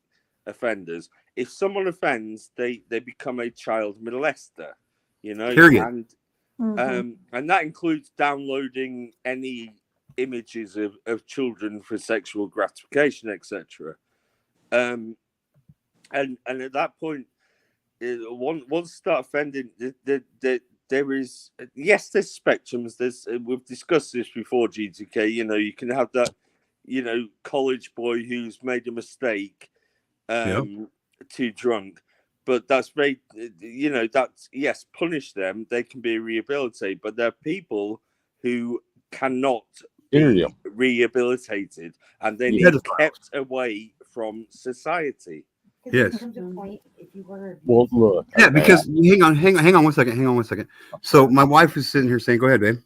offenders. If someone offends, they become a child molester, you know. Period. And that includes downloading any images of children for sexual gratification, etc. And at that point, once start offending, there is, yes, there's spectrums. We've discussed this before, GTK. You know, you can have that, you know, college boy who's made a mistake, too drunk, but that's very, you know, that's, yes, punish them. They can be rehabilitated, but there are people who cannot be rehabilitated, and they need kept away from society. Yes. There comes a point if you were Well, look. Yeah, okay, because hang on 1 second. So my wife was sitting here saying, "Go ahead, babe."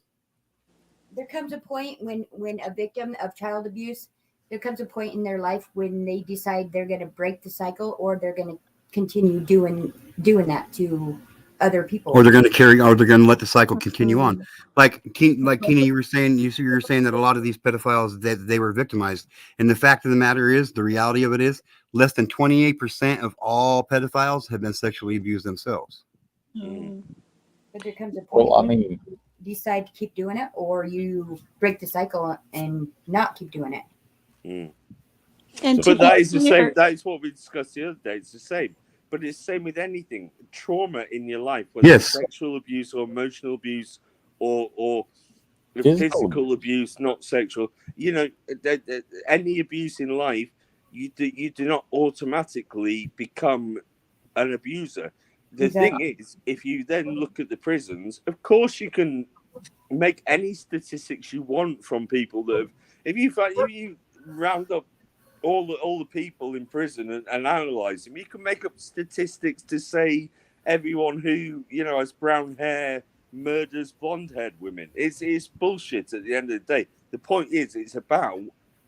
there comes a point when a victim of child abuse, there comes a point in their life when they decide they're going to break the cycle, or they're going to continue doing that to other people, Or they're going to let the cycle continue on. Like Kina, you were saying that a lot of these pedophiles, that they were victimized, and the fact of the matter is, the reality of it is, less than 28% of all pedophiles have been sexually abused themselves. But there comes a point. Well, I mean, you decide to keep doing it, or you break the cycle and not keep doing it. And But that is the be same. clear- That is what we discussed the other day. It's the same. But it's the same with anything. Trauma in your life, whether it's sexual abuse or emotional abuse or physical abuse, not sexual. You know, any abuse in life, you do not automatically become an abuser. The thing is, if you then look at the prisons, of course you can make any statistics you want from people that have. If you round up all the people in prison and analyze them, you can make up statistics to say everyone who, you know, has brown hair murders blonde-haired women. It's bullshit at the end of the day. The point is, it's about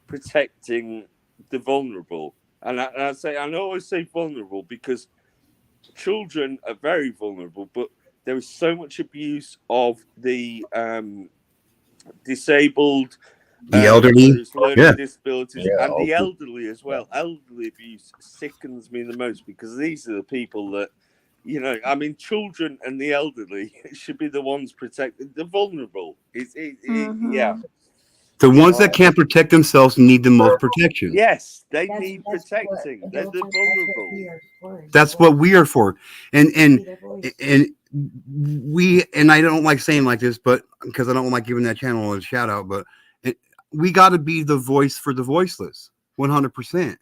protecting the vulnerable. And I always say vulnerable because children are very vulnerable, but there is so much abuse of the disabled, the elderly, those learning disabilities, and the elderly as well. Elderly abuse sickens me the most because these are the people that, you know, I mean, children and the elderly should be the ones protected. The vulnerable. Yeah. The ones that can't protect themselves need the most protection. Yes, they need protecting. They're the vulnerable. That's what we are for. And I don't like saying like this, but because I don't like giving that channel a shout out, but we got to be the voice for the voiceless, 100%.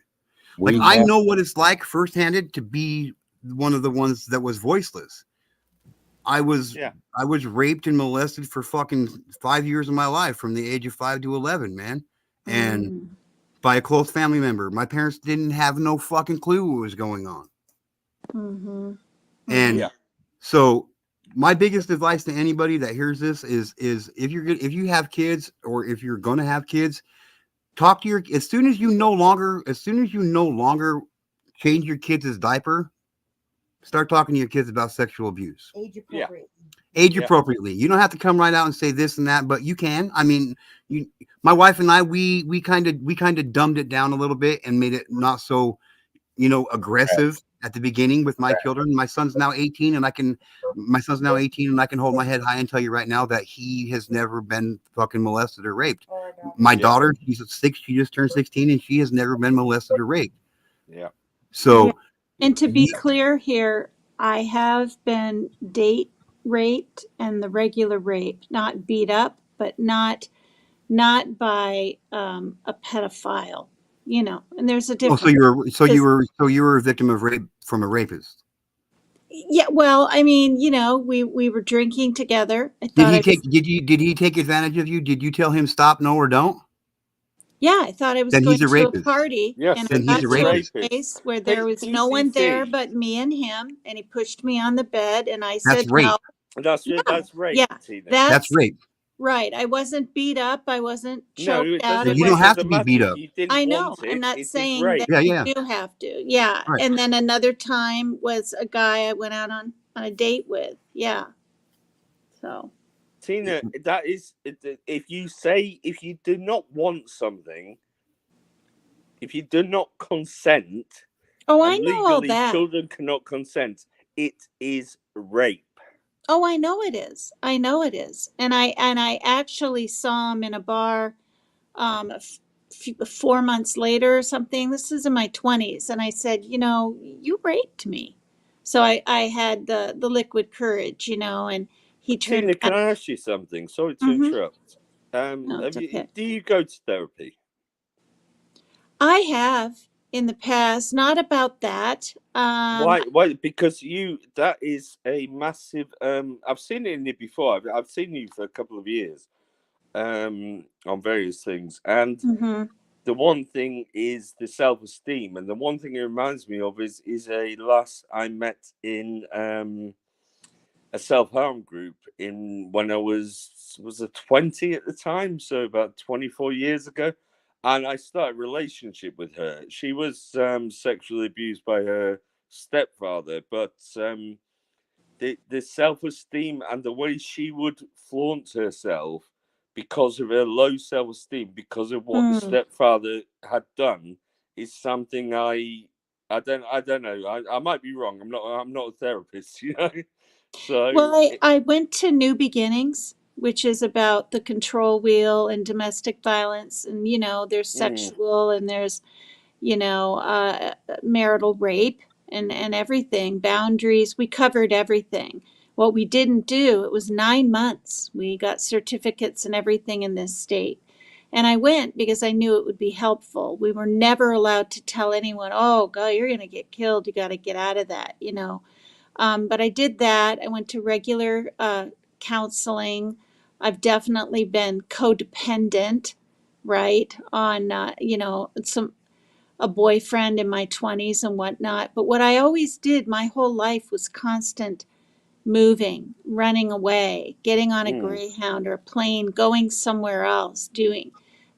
Like, I know what it's like firsthand to be one of the ones that was voiceless. I was Yeah. I was raped and molested for fucking 5 years of my life from the age of 5 to 11, man. And Mm. by a close family member. My parents didn't have no fucking clue what was going on. Mm-hmm. And Yeah. so my biggest advice to anybody that hears this is if you have kids or if you're going to have kids, talk to your as soon as you no longer change your kids' diaper, start talking to your kids about sexual abuse. Age Yeah. appropriate. Age Yeah. appropriately. You don't have to come right out and say this and that, but you can. I mean, my wife and I, we kind of dumbed it down a little bit and made it not so, aggressive at the beginning with my children. My son's now 18 and I can hold my head high and tell you right now that he has never been fucking molested or raped. Or no. My Yeah. daughter, she's 6, she just turned 16 and she has never been molested or raped. Yeah. So Yeah. And to be we- clear here, I have been date raped and the regular rape, not beat up, but not by a pedophile, and there's a oh, difference. so you were a victim of rape from a rapist. Yeah, well, I mean, we were drinking together. I Did thought he I take was, did he take advantage of you? Did you tell him stop, no or don't? yeah, I thought I was Then going he's a to a rapist. party, Yes, and Then I he's got a to a rapist. place where there was no one there but me and him, and he pushed me on the bed, and I That's said rape. no. That's rape, Yeah, Tina. That's rape. right. I wasn't beat up. I wasn't No, choked it out. doesn't. You don't It have to doesn't be matter beat if up. you didn't I know. want it. I'm not It is saying rape. that Yeah. you do have to. Yeah. Right. And then another time was a guy I went out on a date with. Yeah. So. Tina, that is if you do not want something, if you do not consent, Oh, I and know all legally that. children cannot consent, it is rape. Oh, I know it is. I know it is. And I actually saw him in a bar 4 months later or something. This is in my 20s, and I said, you raped me. So I had the liquid courage, and he turned Tina, can around. I ask you something? Sorry to Mhm. interrupt. No, it's okay. Do you go to therapy? I have in the past, not about that. Why? Because that is a massive. I've seen it in you before. I've seen you for a couple of years, on various things, and Mhm. the one thing is the self-esteem, and the one thing it reminds me of is a lass I met in a self-harm group in when I was a 20 at the time, so about 24 years ago, and I started a relationship with her. She was sexually abused by her stepfather, but the self-esteem and the way she would flaunt herself because of her low self-esteem, because of what the stepfather had done, is something I don't know. I might be wrong. I'm not a therapist, So Well, I went to New Beginnings, which is about the control wheel and domestic violence, and there's sexual and there's marital rape and everything, boundaries. We covered everything. What we didn't do, it was 9 months. We got certificates and everything in this state. And I went because I knew it would be helpful. We were never allowed to tell anyone, oh, God, you're going to get killed. You got to get out of that, But I did that. I went to regular counseling. I've definitely been codependent, right, on, a boyfriend in my 20s and whatnot. But what I always did my whole life was constant moving, running away, getting on a Greyhound or a plane, going somewhere else, doing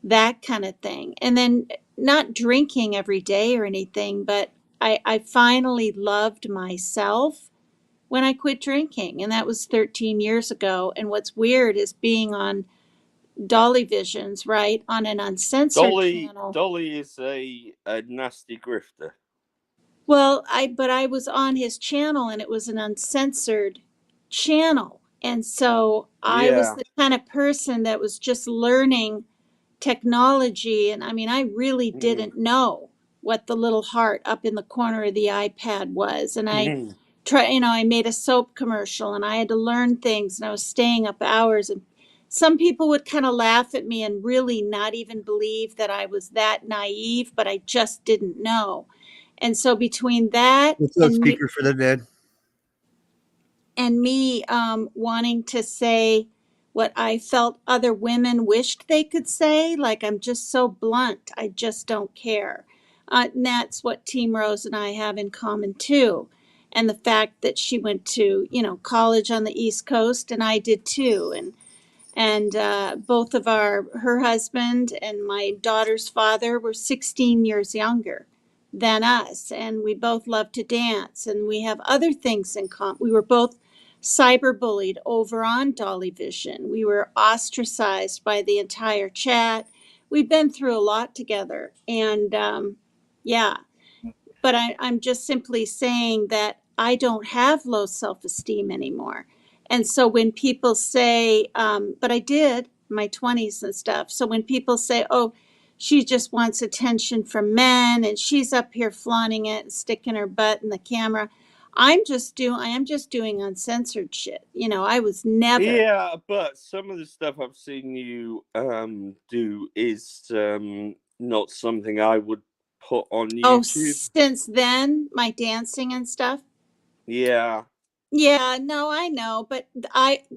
that kind of thing. And then not drinking every day or anything, but I finally loved myself when I quit drinking. And that was 13 years ago. And what's weird is being on Dolly Visions, right, on an uncensored channel. Dolly is a nasty grifter. Well, I was on his channel and it was an uncensored channel. And so I was the kind of person that was just learning technology. And I mean, I really didn't know what the little heart up in the corner of the iPad was. And I made a soap commercial and I had to learn things and I was staying up hours, and some people would kind of laugh at me and really not even believe that I was that naive, but I just didn't know. And so between that What's up, and Speaker for the Dead? and me wanting to say what I felt other women wished they could say. Like, I'm just so blunt. I just don't care. And that's what Team Rose and I have in common too. And the fact that she went to, college on the East Coast, and I did too. And both of her husband and my daughter's father were 16 years younger than us, and we both love to dance, and we have other things in common. We were both cyberbullied over on Dolly Vision. We were ostracized by the entire chat. We've been through a lot together, and yeah. But I'm just simply saying that I don't have low self-esteem anymore. And so when people say, but I did my 20s and stuff. So when people say, oh, she just wants attention from men and she's up here flaunting it and sticking her butt in the camera, I am just doing uncensored shit. I was never. Yeah, but some of the stuff I've seen you do is not something I would put on Oh, YouTube. since then, my dancing and stuff. Yeah. Yeah, no, I know, but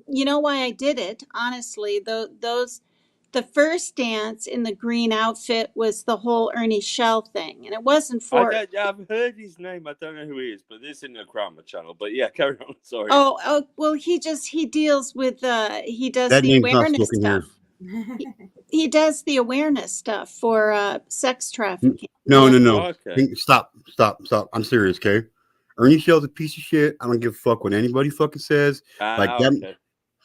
you know why I did it, honestly. The first dance in the green outfit was the whole Ernie Shell thing, and it wasn't for. I've heard his name. I don't know who he is, but this isn't a Kramer channel. But yeah, carry on. Sorry. Oh, well, he deals with he does That the name's not awareness spoken here. stuff. He does the awareness stuff for sex trafficking. No. Okay. Stop. I'm serious, okay? Ernie Shell's a piece of shit. I don't give a fuck what anybody fucking says. Like that. Okay.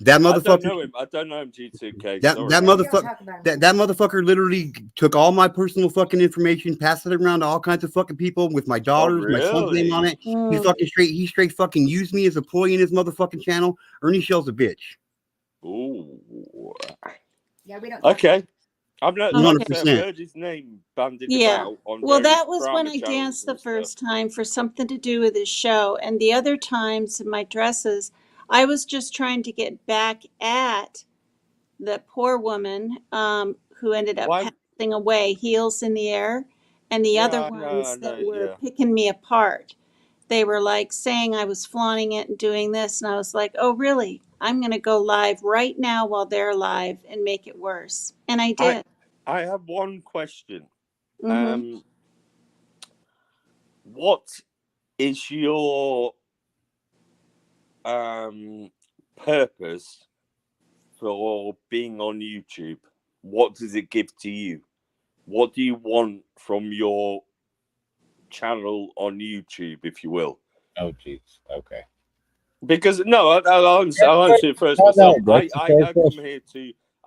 That I don't motherfucker. know him. I don't know him, G2K. That Sorry. motherfucker. That motherfucker literally took all my personal fucking information, passed it around to all kinds of fucking people with my daughters, my son's name on it. He straight fucking used me as a ploy in his motherfucking channel. Ernie Shell's a bitch. Ooh. Yeah, we don't. Okay. I've not 100%. heard his name bandied Yeah. about on Well, various that was drama when I channels danced the and stuff. first time for something to do with his show. And the other times in my dresses, I was just trying to get back at the poor woman who ended up passing away, heels in the air, and the other ones that were picking me apart. They were like saying I was flaunting it and doing this. And I was like, oh, really? I'm going to go live right now while they're live and make it worse. And I did. I have one question. Mm-hmm. What is your purpose for being on YouTube? What does it give to you? What do you want from your channel on YouTube, if you will? Oh, jeez. Okay. Because no, I'll answer it first myself.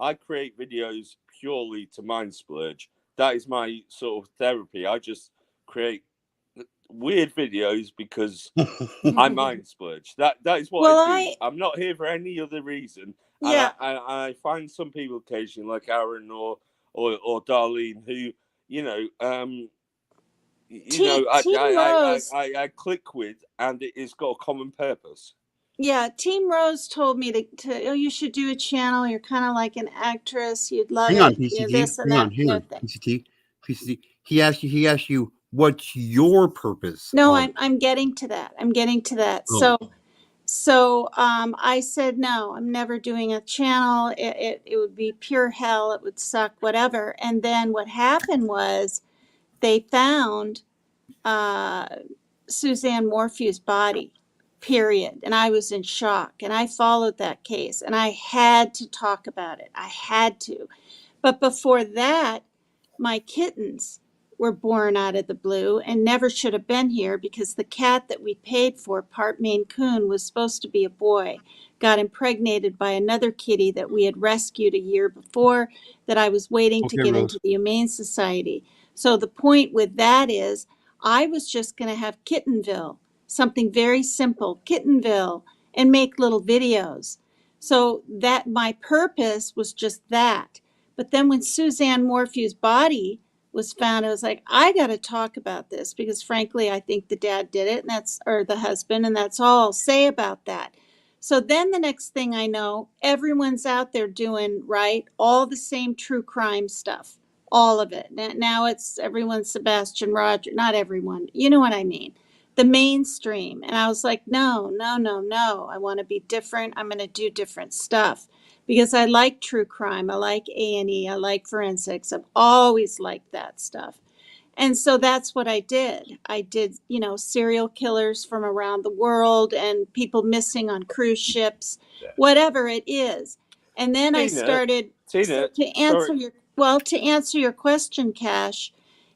I create videos purely to mind splurge. That is my sort of therapy. I just create weird videos because I mind splurge. That is what I do. I'm not here for any other reason. Yeah. And I find some people occasionally, like Aaron or Darlene, who I click with, and it's got a common purpose. Yeah, Team Rose told me to you should do a channel. You're kind of like an actress. You'd love Hang it. on, PCT. This and Hang that on, PCT. He asked you, what's your purpose? No, I'm getting to that. Oh. So I said no. I'm never doing a channel. It would be pure hell. It would suck. Whatever. And then what happened was they found Suzanne Morphew's body. Period. And I was in shock, and I followed that case, and I had to talk about it. I had to. But before that, my kittens were born out of the blue and never should have been here because the cat that we paid for, part Maine Coon, was supposed to be a boy, got impregnated by another kitty that we had rescued a year before that I was waiting to get into the Humane Society. So the point with that is I was just going to have Kittenville. Something very simple, Kittenville, and make little videos. So that my purpose was just that. But then when Suzanne Morphew's body was found, I was like, I got to talk about this because frankly, I think the dad did it, or the husband, and that's all I'll say about that. So then the next thing I know, everyone's out there doing, right, all the same true crime stuff, all of it. Now it's everyone's Sebastian Roger, not everyone, you know what I mean. the mainstream. And I was like, no, no, no, no. I want to be different. I'm going to do different stuff because I like true crime. I like A&E. I like forensics. I've always liked that stuff. And so that's what I did. I did, serial killers from around the world and people missing on cruise ships, whatever it is. And then I started Tina, to answer sorry. to answer your question, Cash,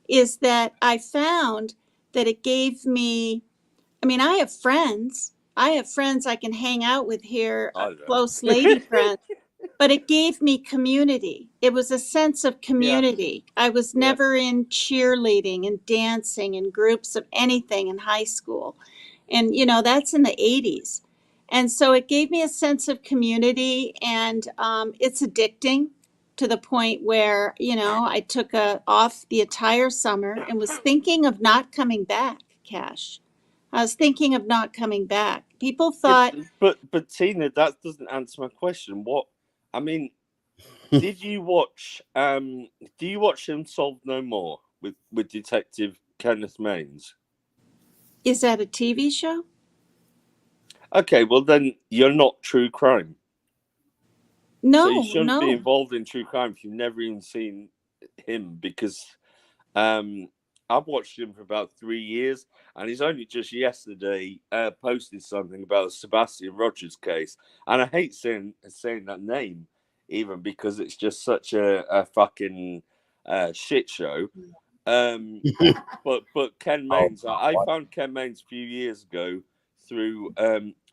is that I found that it gave me, I mean, I have friends. I can hang out with here, I don't know. close lady friends. But it gave me community. It was a sense of community. I was Yeah. never in cheerleading and dancing in groups of anything in high school. And, that's in the 80s. And so it gave me a sense of community, and it's addicting to the point where, I took off the entire summer and was thinking of not coming back, Cash. I was thinking of not coming back. People thought, but Tina, that doesn't answer my question. What I mean, did you watch do you watch Unsolved No More with Detective Kenneth Maines? is that a TV show? Okay, well then you're not true crime. No, So you shouldn't be no. involved in true crime if you've never even seen him, because I've watched him for about 3 years, and he's only just yesterday posted something about the Sebastian Rogers case. And I hate saying that name, even because it's just such a fucking shit show. But Ken Maines, I found Ken Maines a few years ago through.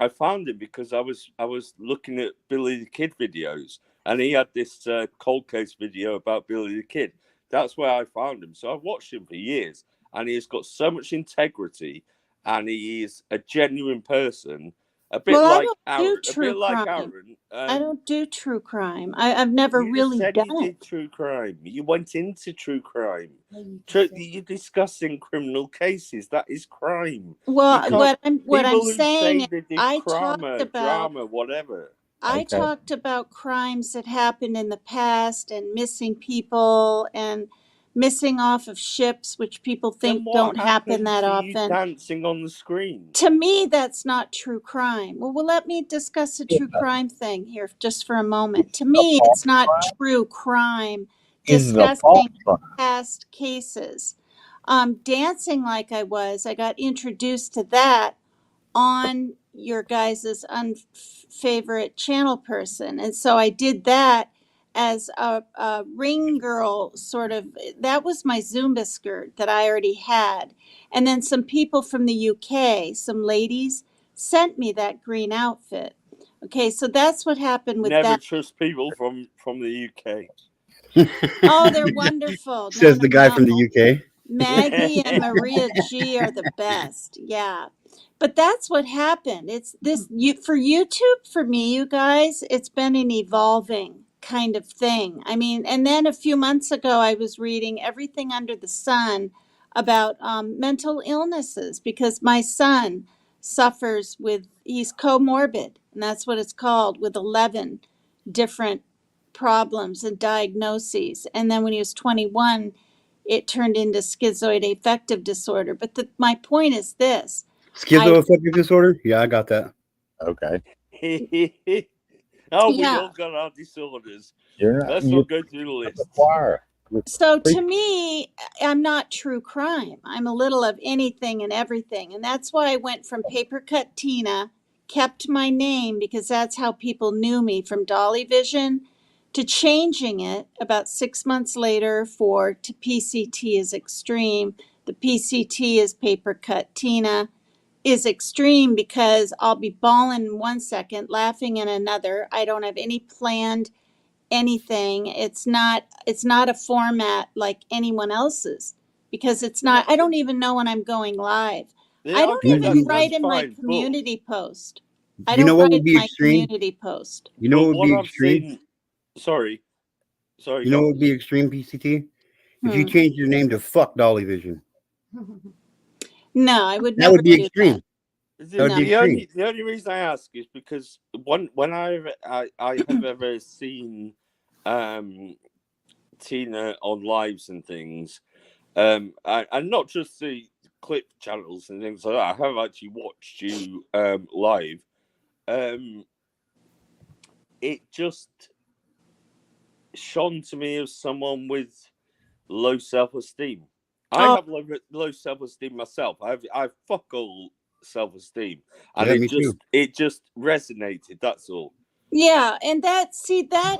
I found him because I was looking at Billy the Kid videos, and he had this cold case video about Billy the Kid. That's where I found him. So I've watched him for years, and he has got so much integrity, and he is a genuine person. A bit Well, like I Aaron. don't do A true bit like crime. Aaron. I don't do true crime. I've never You just really said done you did it. true crime. You went into true crime. you just said- You're discussing criminal cases. That is crime. Well, You can't. what I'm People who saying say is they did I talked about drama, whatever. I Okay. talked about crimes that happened in the past and missing people and missing off of ships, which people Then think what don't happen happened that to you often. dancing on the screen? To me, that's not true crime. Well, let me discuss the true crime thing here just for a moment. To me, it's not true crime Is it a false discussing crime? past cases. Dancing like I got introduced to that on your guys' unfavorite channel person. And so I did that as a ring girl sort of. That was my Zumba skirt that I already had. And then some people from the UK, some ladies, sent me that green outfit. Okay, so that's what happened with Never that. trust people from the UK. Oh, they're wonderful. Says the guy from the UK. Maggie and Maria G are the best. Yeah. But that's what happened. It's this for YouTube, for me, you guys, it's been an evolving kind of thing. I mean, and then a few months ago, I was reading everything under the sun about mental illnesses because my son suffers he's comorbid, and that's what it's called, with 11 different problems and diagnoses. And then when he was 21, it turned into schizoid affective disorder. But my point is this. Schizoaffective disorder? Yeah, I got that. Okay. Oh, we Yeah. all got our disorders. You're not. Let's You're not go through the list. the choir. So to me, I'm not true crime. I'm a little of anything and everything. And that's why I went from Paper Cut Tina, kept my name because that's how people knew me from Dolly Vision, to changing it about 6 months later to PCT is Extreme. The PCT is Paper Cut Tina is extreme because I'll be bawling in 1 second, laughing in another. I don't have any planned anything. It's not a format like anyone else's because it's not. I don't even know when I'm going live. I don't Okay, even that's write in my fine, but community post. I You know don't what write would in be my extreme? community post. You know what would what be I've extreme? seen. Sorry, You know go what on. would be extreme, PCT? If you Hmm. changed your name to fuck Dolly Vision. No, I would That never would be do extreme. The, That would be the extreme. only reason I ask is because when I have ever seen Tina on lives and things, and not just the clip channels and things like that. I have actually watched you live. It just shone to me as someone with low self-esteem. I Oh. have low self-esteem myself. I've fuck all self-esteem, and Yeah, me too. it just resonated. That's all. Yeah, and that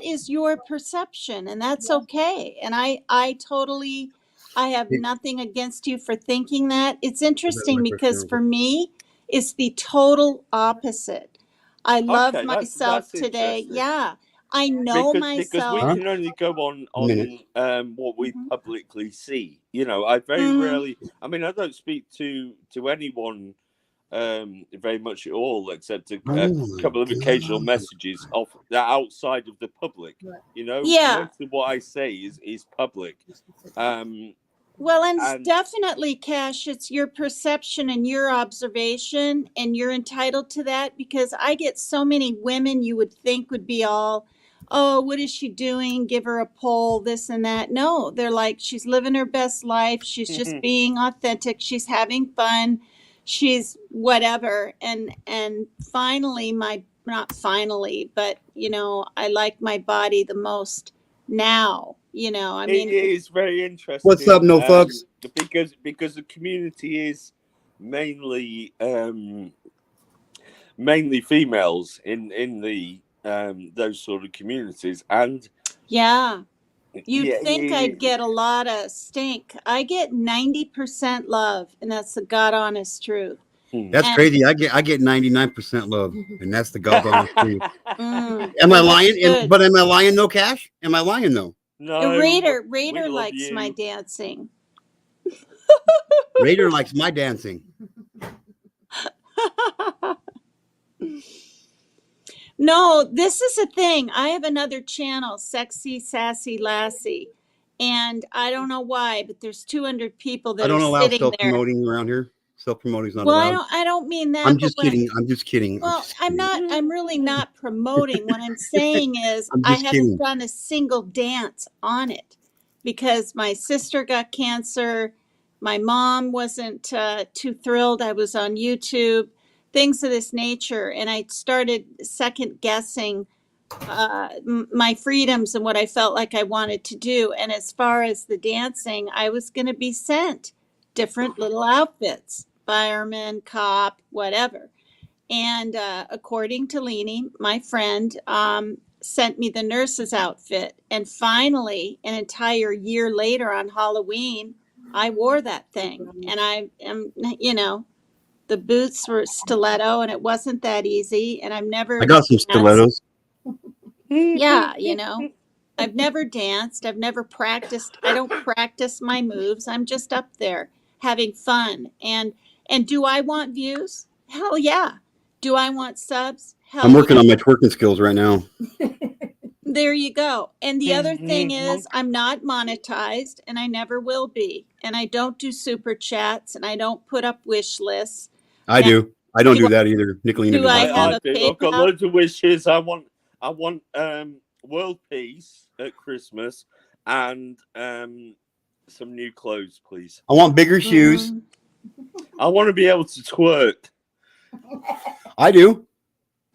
is your perception, and that's okay. And I totally, I have It- nothing against you for thinking that. It's my interesting question because real for quick. me, it's the total opposite. I love Okay, myself that's today. interesting. Yeah, I know Because we myself. can only go on Minute. what we Mhm. publicly see. You know, I very Mhm. rarely. I mean, I don't speak to anyone very much at all, except a Oh my couple of occasional God. messages off that outside of the public. You know, Yeah. most of what I say is public. Well, and And definitely, Cash, it's your perception and your observation, and you're entitled to that because I get so many women you would think would be all, oh, what is she doing? Give her a poll, this and that. No, they're like, she's living her best life. She's just being authentic. She's having fun. She's whatever. And finally, not finally, but I like my body the most now. I it mean, is very interesting. What's up, no fucks? Because the community is mainly mainly females in the those sort of communities, and yeah. You'd yeah, think I'd get a lot of stink. I get 90% love, and that's the God honest truth. That's And crazy. I get 99% love, and that's the goddamn truth. mm, Am I well, that's lying? good. But am I lying though, Cash? Am I lying though? no, Raider we love likes my you. dancing. Raider likes my dancing. No, this is a thing. I have another channel, Sexy Sassy Lassie. And I don't know why, but there's 200 people I that are don't allow sitting there. self-promoting around here. Self-promoting is not Well, allowed. I don't mean that. I'm but just when kidding. I'm just kidding. Well, I'm really not promoting. What I'm saying is I'm I just haven't kidding. done a single dance on it because my sister got cancer. My mom wasn't too thrilled. I was on YouTube, things of this nature. And I started second guessing my freedoms and what I felt like I wanted to do. And as far as the dancing, I was going to be sent different little outfits, fireman, cop, whatever. And according to Leanie, my friend, sent me the nurse's outfit. And finally, an entire year later on Halloween, I wore that thing. And I am, the boots were stiletto and it wasn't that easy. And I've never I got some danced. stilettos. Yeah, I've never danced. I've never practiced. I don't practice my moves. I'm just up there having fun. And do I want views? Hell yeah. Do I want subs? Hell I'm working yeah. on my twerking skills right now. There you go. And the other thing is I'm not monetized and I never will be. And I don't do super chats and I don't put up wish lists. I Now, do. I don't do do that either. Nicolina do does I that have too. a do. I've got PayPal? loads of wishes. I want world peace at Christmas and some new clothes, please. I want bigger shoes. Mhm. I want to be able to twerk. I do.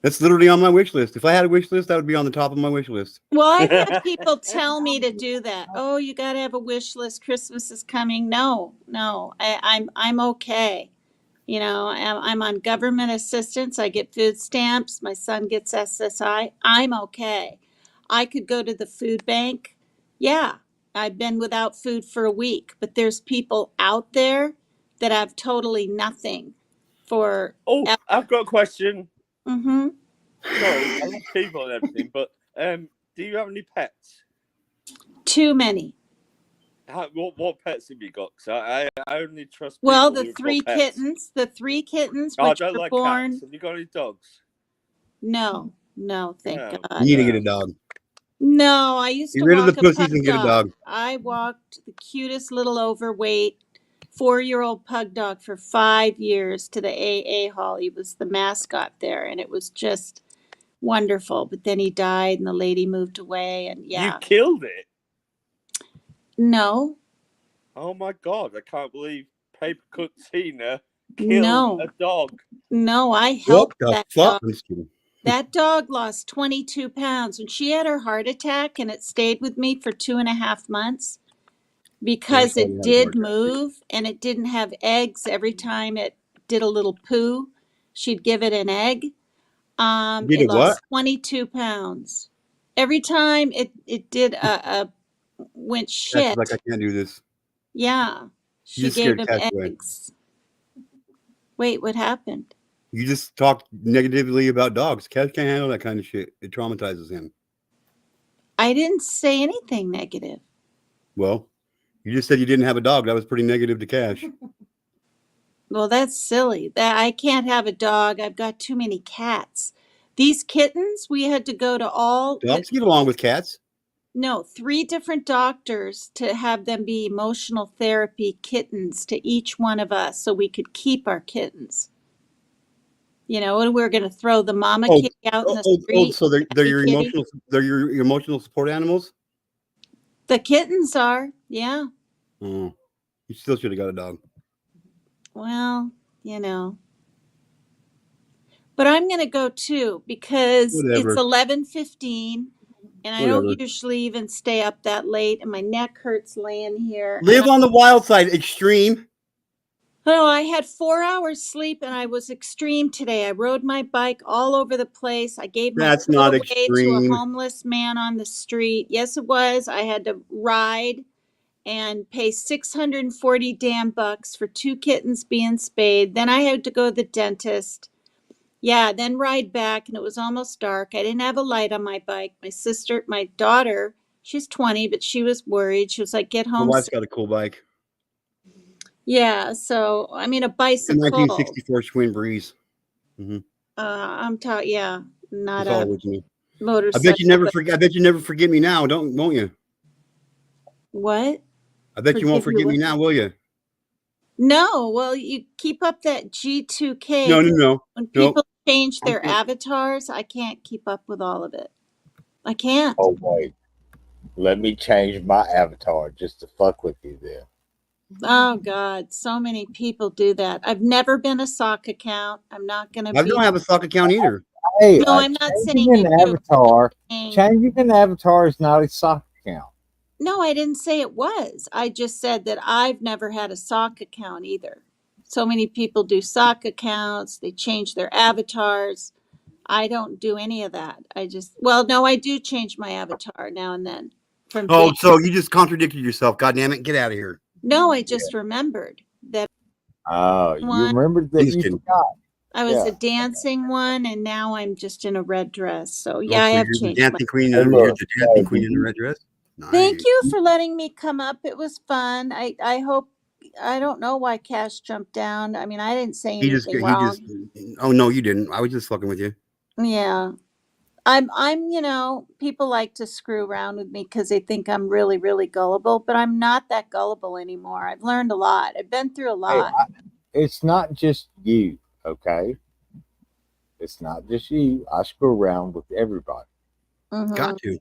That's literally on my wish list. If I had a wish list, that would be on the top of my wish list. Well, I've had people tell me to do that. Oh, you got to have a wish list. Christmas is coming. No, I'm okay. I'm on government assistance. I get food stamps. My son gets SSI. I'm okay. I could go to the food bank. Yeah, I've been without food for a week, but there's people out there that have totally nothing for. Oh, I've got a question. Mm-hmm. Sorry, I love people and everything, but do you have any pets? Too many. What pets have you got? Because I only trust people Well, the who've got three pets. kittens, Oh, I which don't were like born. cats. Have you got any dogs? No, thank No. God. You need to get a dog. No, I used Get to rid of the walk a pussies pug and get a dog. I walked the cutest little overweight 4-year-old pug dog for 5 years to the AA hall. He was the mascot there, and it was just wonderful. But then he died, and the lady moved away, and You killed it? No. Oh my God, I can't believe Papercut Tina killed No. a dog. No, I What helped the that fuck? dog. I'm just kidding. That dog lost 22 pounds when she had her heart attack, and it stayed with me for 2.5 months because sorry you it had a did heart attack. move and it didn't have eggs every time it did a little poo. She'd give it an egg. Did It it what? lost 22 pounds. Every time it did a went Cash shit. is like, I can't do this. Yeah. You She just gave scared him Cash away. eggs. Wait, what happened? You just talked negatively about dogs. Cash can't handle that kind of shit. It traumatizes him. I didn't say anything negative. Well, you just said you didn't have a dog. That was pretty negative to Cash. Well, that's silly. That I can't have a dog. I've got too many cats. These kittens, we had to go to all Dogs get along with cats. no, 3 different doctors to have them be emotional therapy kittens to each one of us so we could keep our kittens. You know, and we're going to throw the mama Oh, kitty out in the street. so they're daddy your kitty. emotional support animals. The kittens are, yeah. Oh, you still should have got a dog. Well, you know. But I'm going to go too because Whatever. it's 11:15 and I Whatever. don't usually even stay up that late and my neck hurts laying here. Live on the wild side, extreme. Oh, I had 4 hours sleep and I was extreme today. I rode my bike all over the place. I gave my That's foot not away to extreme. a homeless man on the street. Yes, it was. I had to ride and pay 640 damn bucks for 2 kittens being spayed. Then I had to go to the dentist. Yeah, then ride back and it was almost dark. I didn't have a light on my bike. My daughter, she's 20, but she was worried. She was like, get My home wife's soon. got a cool bike. Yeah, so I mean a A bicycle. 1964 Schwinn Breeze. I'm taught, yeah, not It's all a original. I motorcycle. bet you never but- forget. I bet you never forget me now, won't you? What? I bet you won't Forgive you forget me what? now, will you? No, well, you keep up that G2K. No, no, no. When Nope. people change their I'm- avatars, I can't keep up with all of it. I can't. Oh wait, let me change my avatar just to fuck with you then. Oh God, so many people do that. I've never been a sock account. I'm not gonna I be. don't have a sock account either. Hey, No, I'm not saying changing you an do. avatar. saying- Changing an avatar is not a sock account. No, I didn't say it was. I just said that I've never had a sock account either. So many people do sock accounts, they change their avatars. I don't do any of that. Well, no, I do change my avatar now and then. From Oh, Dan- so you just contradicted yourself. God damn it. Get out of here. No, I just remembered that Oh, you One- remembered that I'm just you kidding. forgot. I was Yeah. a dancing one and now I'm just in a red dress. So yeah, I so have you're the changed my. dancing queen. Hey, You're look, the dancing hey, queen in the you- red dress. Thank Nice. you for letting me come up. It was fun. I hope. I don't know why Cash jumped down. I mean, I didn't say He just. anything wrong. Oh no, you didn't. I was just fucking with you. Yeah. I'm, you know, people like to screw around with me because they think I'm really, really gullible, but I'm not that gullible anymore. I've learned a lot. I've been through a Hey, lot. it's not just you, okay? It's not just you. I screw around with everybody. Mhm. Got to.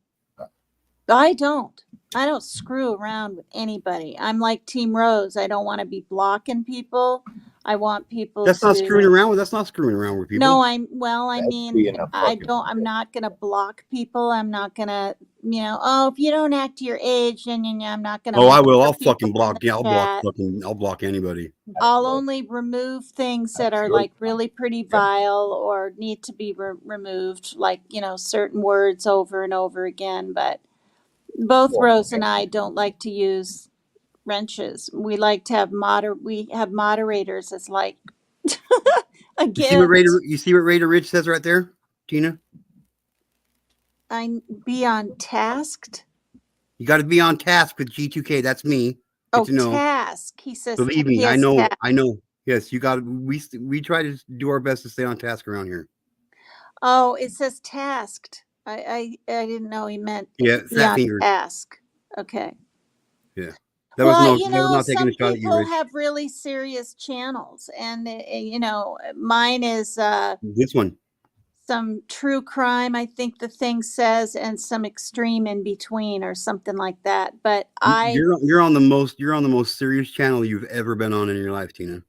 I don't screw around with anybody. I'm like Team Rose. I don't want to be blocking people. I want people That's to. not screwing around with. That's not screwing around with people. No, I That's mean, being a fucking I'm not gonna block people. I'm not gonna, you know, oh, if you don't act your age, then I'm not gonna. Oh, I will. monitor I'll people fucking in block. the Yeah, I'll block. chat. I'll block anybody. I'll only remove things that are Absolutely. like really pretty vile or need to be removed, like, you know, certain words over and over again. But both Yeah. Rose and I don't like to use wrenches. We like to have we have moderators as like a You see what gift. You see what Raider Rich says right there, Tina? I be on tasked. You got to be on task with G2K. That's me. Oh, Good to know. task. He says. Believe me, he I has know. task. I know. Yes, you got. We try to do our best to stay on task around here. Oh, it says tasked. I didn't know he meant Yeah, be fat on fingers. task. Okay. That Well, was you that was know, not taking some a shot at you, people Rich. have really serious channels, and you know, mine is This one. some true crime, I think the thing says, and some extreme in between or something like that. But You're on the most serious channel you've ever been on in your life, Tina.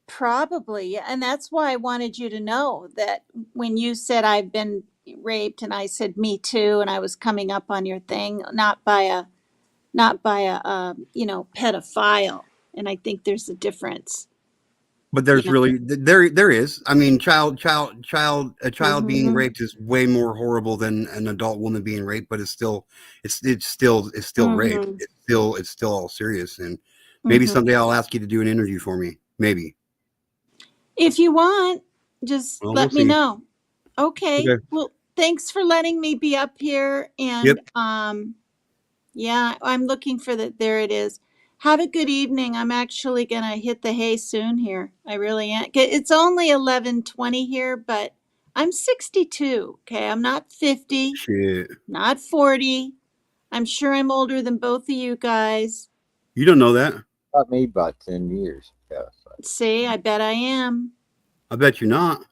probably, yeah, and that's why I wanted you to know that when you said I've been raped and I said me too, and I was coming up on your thing, not by a pedophile. And I think there's a difference. But there's Yeah. really there is. I mean, a child being Mhm. raped is way more horrible than an adult woman being raped, but it's still rape. Mhm. It's still all serious. And maybe Mhm. someday I'll ask you to do an interview for me. Maybe. If you want, just Well, let we'll me see. know. Okay. Okay. Well, thanks for letting me be up here. And Yep. yeah, I'm looking for there it is. Have a good evening. I'm actually gonna hit the hay soon here. I really am. It's only 11:20 here, but I'm 62. Okay, I'm not 50, Shit. not 40. I'm sure I'm older than both of you guys. You don't know that. Got me by 10 years. Yeah, so. See, I bet I am. I bet you're not.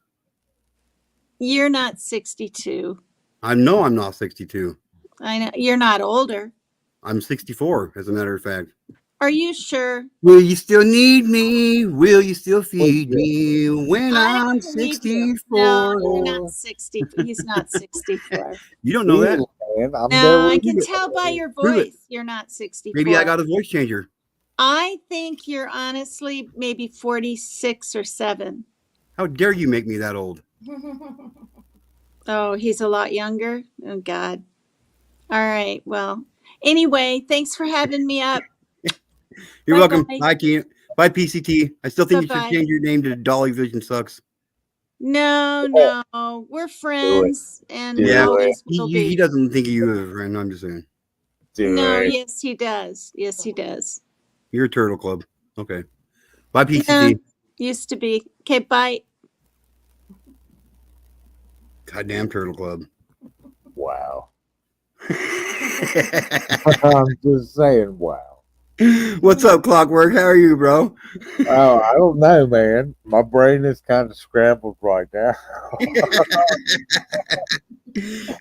You're not 62. I know I'm not 62. I know you're not older. I'm 64, as a matter of fact. Are you sure? Will you still need me? Will you still feed me when I I'm don't believe you. No, 64? you're not 60. He's not 64. You don't know that? Man, I'm No, there I with can you. tell by your Prove it. voice you're not 64. Maybe I got a voice changer. I think you're honestly maybe 46 or 7. How dare you make me that old? Oh, he's a lot younger? Oh, God. All right. Well, anyway, thanks for having me up. You're welcome. Bye-bye. Bye, Tina. Bye, PCT. I still think you Bye-bye. should change your name to Dolly Vision Sucks. No. We're friends and we Yeah. always will He be. doesn't think of you as a friend. I'm just saying. No, it. yes, he does. Yes, he does. You're a Turtle Club. Okay. Bye, Yeah, PCT. used to be. Okay, bye. Goddamn Turtle Club. Wow. I'm just saying, wow. What's up, Clockwork? How are you, bro? Oh, I don't know, man. My brain is kind of scrambled right now.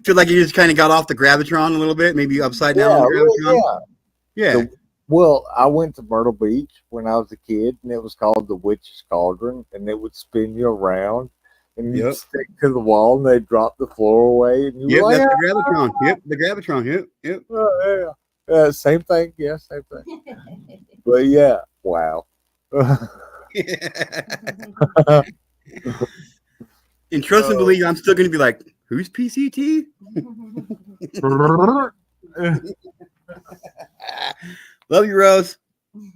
Feel like you just kind of got off the gravitron a little bit, maybe upside down on the gravitron. yeah. Yeah. Well, I went to Myrtle Beach when I was a kid, and it was called the Witch's Cauldron, and it would spin you around, and you'd Yep. stick to the wall, and they'd drop the floor away, and you Yep, were like, that's the gravitron. Yep, the gravitron. Yep. oh, yeah. Same thing. Yeah, same thing. But yeah, wow. And trust and believe, I'm still going to be like, who's PCT? Love you, Rose.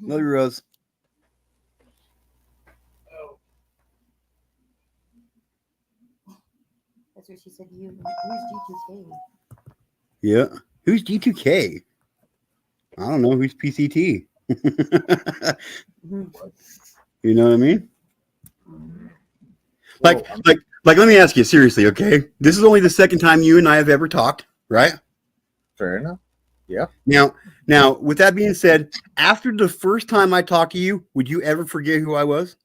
Love you, Rose. That's what she said to you. Who's G2K? Yeah. Who's G2K? I don't know. Who's PCT? You know what I mean? Like, let me ask you seriously, okay? This is only the second time you and I have ever talked, right? Fair enough. Now, with that being said, after the first time I talked to you, would you ever forget who I was?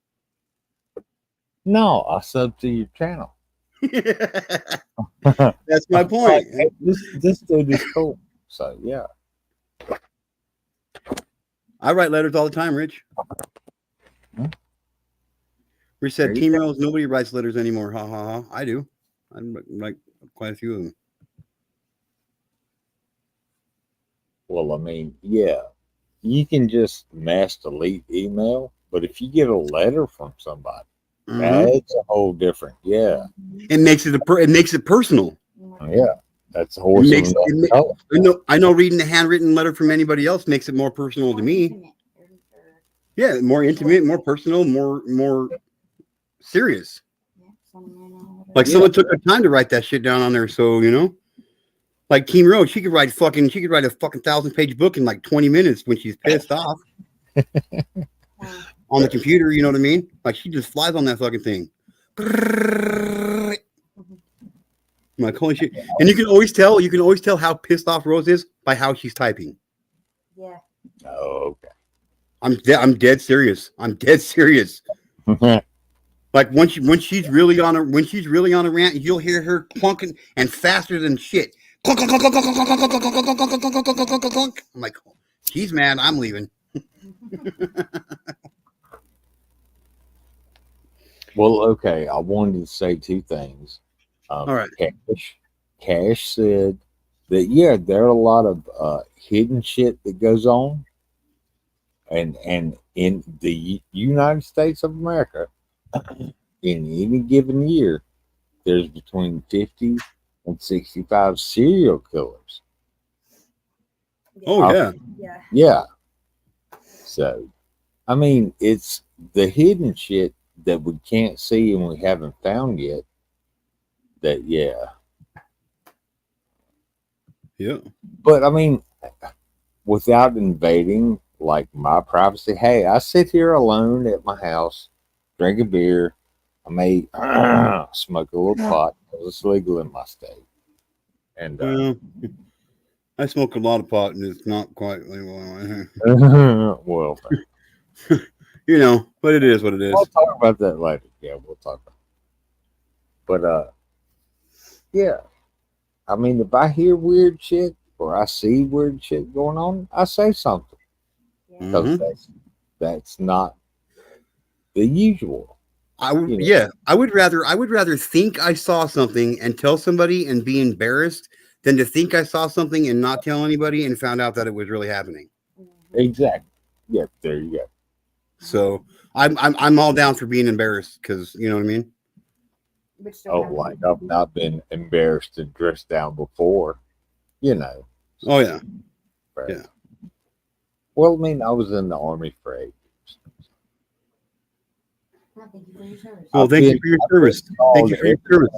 No, I subbed to your channel. That's my point. Hey, this dude is cool. So yeah. I write letters all the time, Rich. Rich said, There you Team go. Rose, nobody writes letters anymore. Ha ha ha. I do. I like quite a few of them. Well, I mean, yeah, you can just mass delete email, but if you get a letter from somebody, Mhm. that's a whole different. Yeah, It makes it personal. yeah, that's a horse. It makes- of another it ma- color. I know reading a handwritten letter from anybody else makes it more personal to me. Yeah, more intimate, more personal, more serious. Like Yeah. someone took the time to write that shit down on there. So, you know, like Team Road, she could write a fucking 1,000-page book in like 20 minutes when she's pissed off on the computer. You know what I mean? Like she just flies on that fucking thing. I'm like, holy shit. And you can always tell how pissed off Rose is by how she's typing. Yeah. Oh, I'm dead serious. I'm dead serious. okay. Like when she's really on a rant, you'll hear her clunking and faster than shit. Clunk, clunk, clunk, clunk, clunk, clunk, clunk, clunk, clunk, clunk, clunk, clunk, clunk, clunk, clunk, clunk. I'm like, she's mad. I'm leaving. Well, okay. I wanted to say two things. All right. Cash said that yeah, there are a lot of hidden shit that goes on, and in the United States of America, in any given year, there's between 50 and 65 serial killers. Oh yeah. Yeah. Yeah. So, I mean, it's the hidden shit that we can't see and we haven't found yet. That, yeah. Yeah. But, I mean, without invading, like, my privacy, hey, I sit here alone at my house, drink a beer. I may smoke a little pot because it's legal in my state. And, Well, I smoke a lot of pot and it's not quite legal. well, You know, but it is what it is. we'll talk about that later. Yeah, we'll talk about it. But yeah. I mean, if I hear weird shit or I see weird shit going on, I say something. Because that's not the usual. I would rather think I saw something and tell somebody and be embarrassed than to think I saw something and not tell anybody and found out that it was really happening. Exactly. Yeah, there you go. So I'm all down for being embarrassed because you know what I mean. Oh, like I've not been embarrassed and dressed down before, you know. Oh yeah. But, Yeah. Well, I mean, I was in the Army for 8 years. Thank you for your service. Well, thank you for your service. Thank you for your service.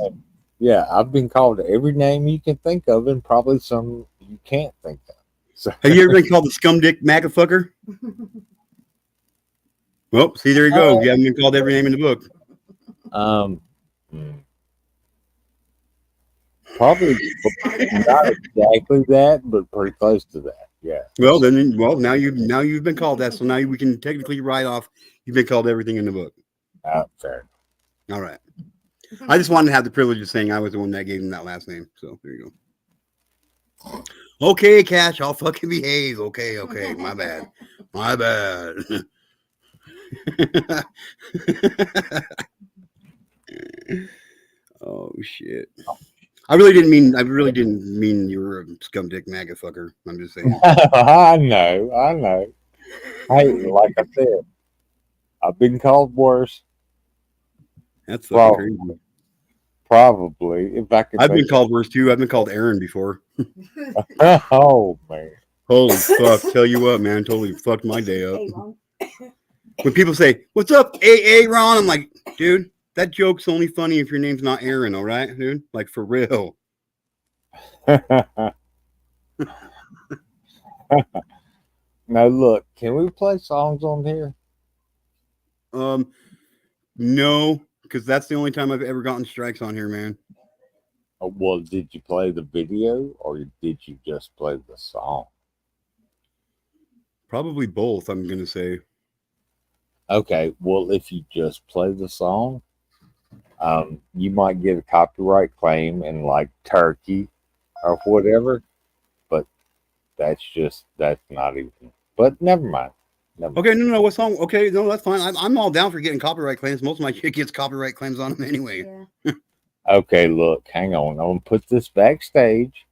Yeah, I've been called every name you can think of, and probably some you can't think of. So, Have you ever been called the scum dick MAGA fucker? Well, see, there you go. You haven't been called every name in the book. Probably not exactly that, but pretty close to that. Yeah. Well, now you've been called that, so now we can technically write off. You've been called everything in the book. Fair. All right. I just wanted to have the privilege of saying I was the one that gave him that last name. So there you go. Okay, Cash, I'll fucking behave. Okay, my bad. My bad. Oh shit. I really didn't mean you were a scum dick MAGA fucker. I'm just saying. I know. Hey, like I said, I've been called worse. That's fucking crazy. Probably, if I could. I've been called worse too. I've been called Aaron before. Oh man. Holy fuck. Tell you what, man, totally fucked my day up. When people say, "What's up, Ron?" I'm like, dude, that joke's only funny if your name's not Aaron, all right, dude? Like for real. Now look, can we play songs on here? No, because that's the only time I've ever gotten strikes on here, man. Well, did you play the video or did you just play the song? Probably both, I'm gonna say. Okay, well, if you just play the song, you might get a copyright claim in like Turkey or whatever, but that's not even. But never mind. Okay, no, what song? Okay, no, that's fine. I'm all down for getting copyright claims. Most of my shit gets copyright claims on them anyway. Yeah. Okay, look, hang on. I'm gonna put this backstage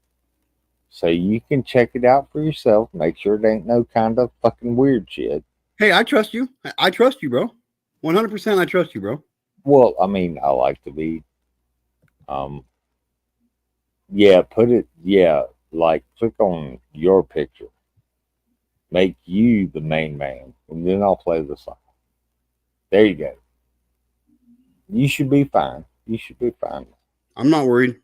so you can check it out for yourself. Make sure it ain't no kind of fucking weird shit. Hey, I trust you. I trust you, bro. 100% I trust you, bro. Well, I mean, I like to be. Yeah, like click on your picture. Make you the main man, and then I'll play the song. There you go. You should be fine. You should be fine. I'm not worried.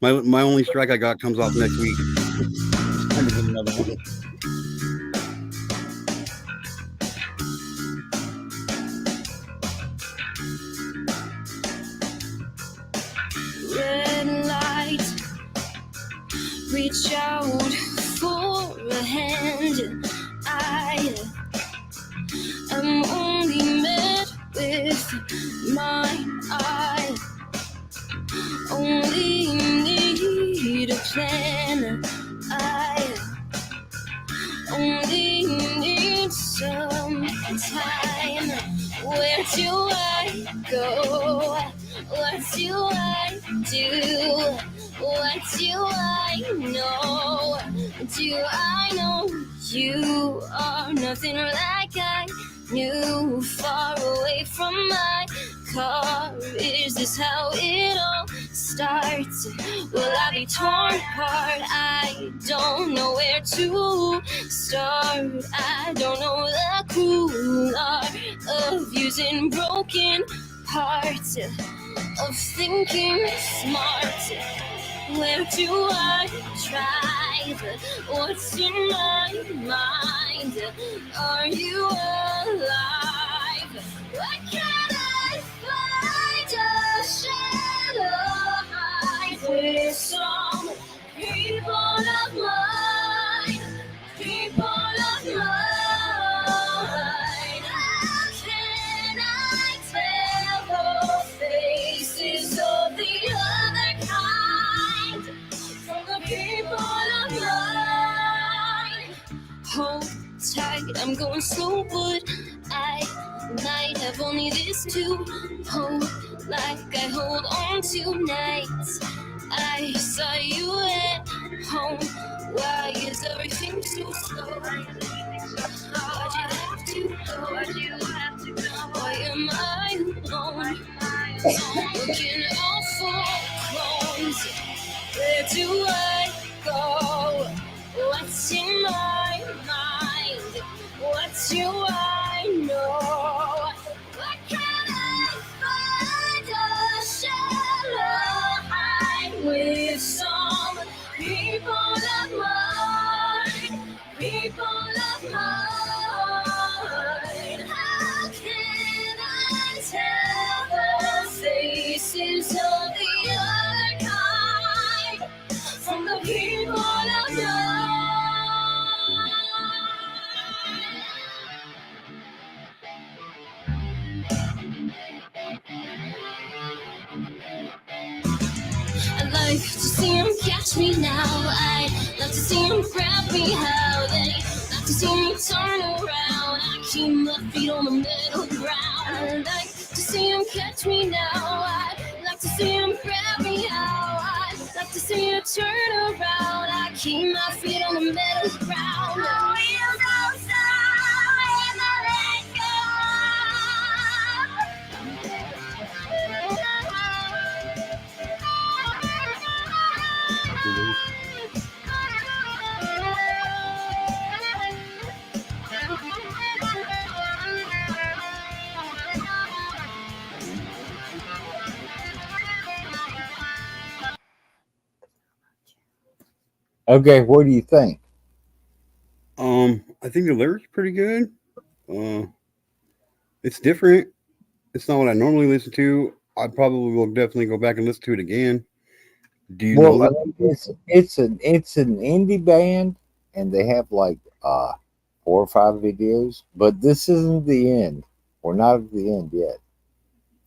My only strike I got comes off next week. I'm gonna get another one. Red light, reach out for a hand. I am only met with mine. I only need a plan. I only need some time. Where do I go? What do I do? What do I know? Do I know you are nothing like I knew? Far away from my car. Is this how it all starts? Will I be torn apart? I don't know where to start. I don't know the cool art of using broken parts, of thinking smart. Where do I drive? What's in my mind? Are you alive? Where can I find a shadow hide with some people of mine? People of mine. How can I tell those faces of the other kind from the people of mine? Hold tight, I'm going slow, but I might have only this to hold, like I hold on tonight. I saw you at home. Why is everything so slow? Why'd you have to go? Why am I alone? Looking out for clones. Where do I go? What's in my mind? What do I know? Where can I find a shallow hide with some people of mine? People of mine. How can I tell the faces of the other kind from the people of mine? I'd like to see him catch me now. I'd like to see him grab me how they like to see me turn around. I keep my feet on the middle ground. I'd like to see him catch me now. I'd like to see him grab me how. I'd like to see him turn around. I keep my feet on the middle ground. The wheels don't stop when I let go. Okay, what do you think? I think the lyrics are pretty good. It's different. It's not what I normally listen to. I probably will definitely go back and listen to it again. Do you know Well, that? it's an indie band, and they have like 4 or 5 videos. But this isn't the end. We're not at the end yet.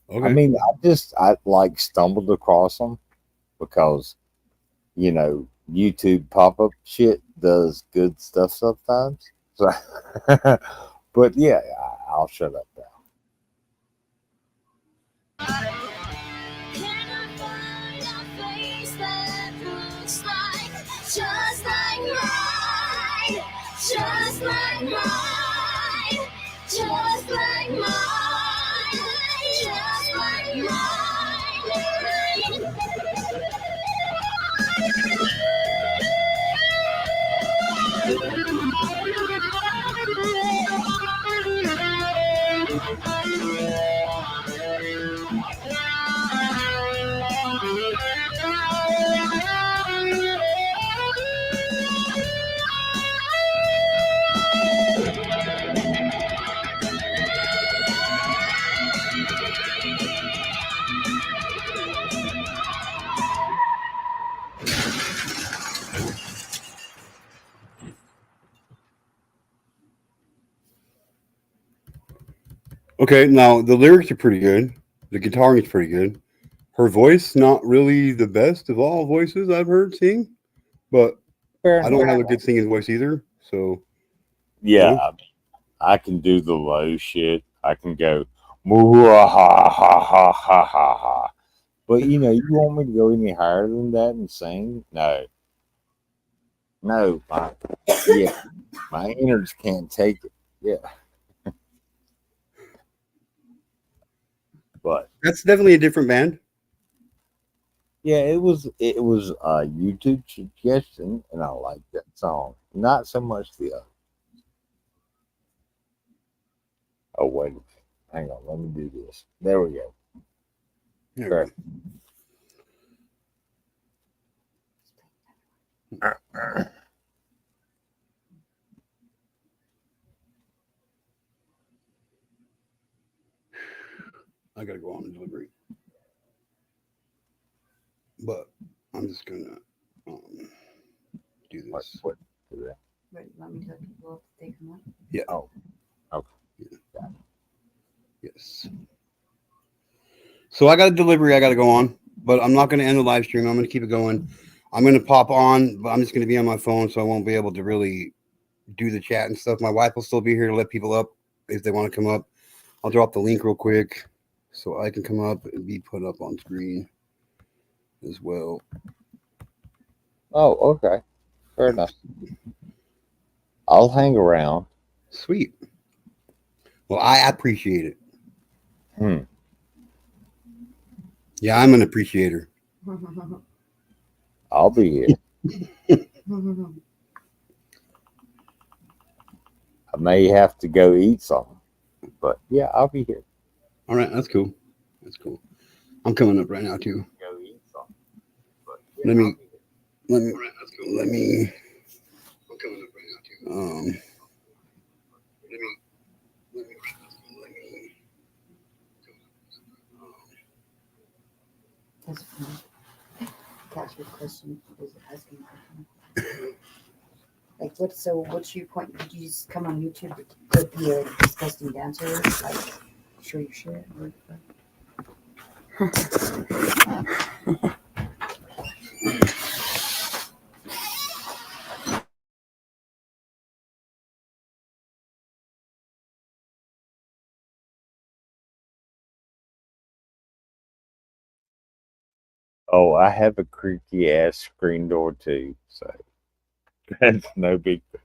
Okay. I mean, I like stumbled across them because, you know, YouTube pop up shit does good stuff sometimes. So, but yeah, I'll shut up now. Can I find a face that looks like just like mine, just like mine, just like mine, just like Okay, now the lyrics are pretty good. The guitaring is pretty good. Her voice, not really the best of all voices I've heard sing, but Fair I don't enough. have a good singing voice either. So, Yeah, I can do the low shit. I can go moo ha ha ha ha ha ha. But you know, you want me to go any higher than that and sing? No, no, my innards can't take it. Yeah, but that's definitely a different band. yeah, it was a YouTube suggestion, and I like that song. Not so much the other. Oh wait a minute, hang on, let me do this. There we go. There we Sure. go. I gotta go on the delivery, but I'm just gonna do What, this. what, do that? Right, let me tell people if they come on. Yeah. Oh, okay. Yes. So I got a delivery I got to go on, but I'm not going to end the live stream. I'm going to keep it going. I'm going to pop on, but I'm just going to be on my phone, so I won't be able to really do the chat and stuff. My wife will still be here to let people up if they want to come up. I'll drop the link real quick so I can come up and be put up on screen as well. Oh, okay. Fair enough. I'll hang around. Sweet. Well, I appreciate it. Hmm. Yeah, I'm an appreciator. I'll be here. I may have to go eat something, but yeah, I'll be here. All right, that's cool. That's cool. I'm coming up right now too. Go eat something. But Let me. Let me. I'm coming up right now too. That's funny. Catch your question. Is asking a question. Like what? So what's your point? Did you just come on YouTube to be a disgusting dancer? Like show your shit? Or, Oh, I have a creaky ass screen door too, so that's no big thing.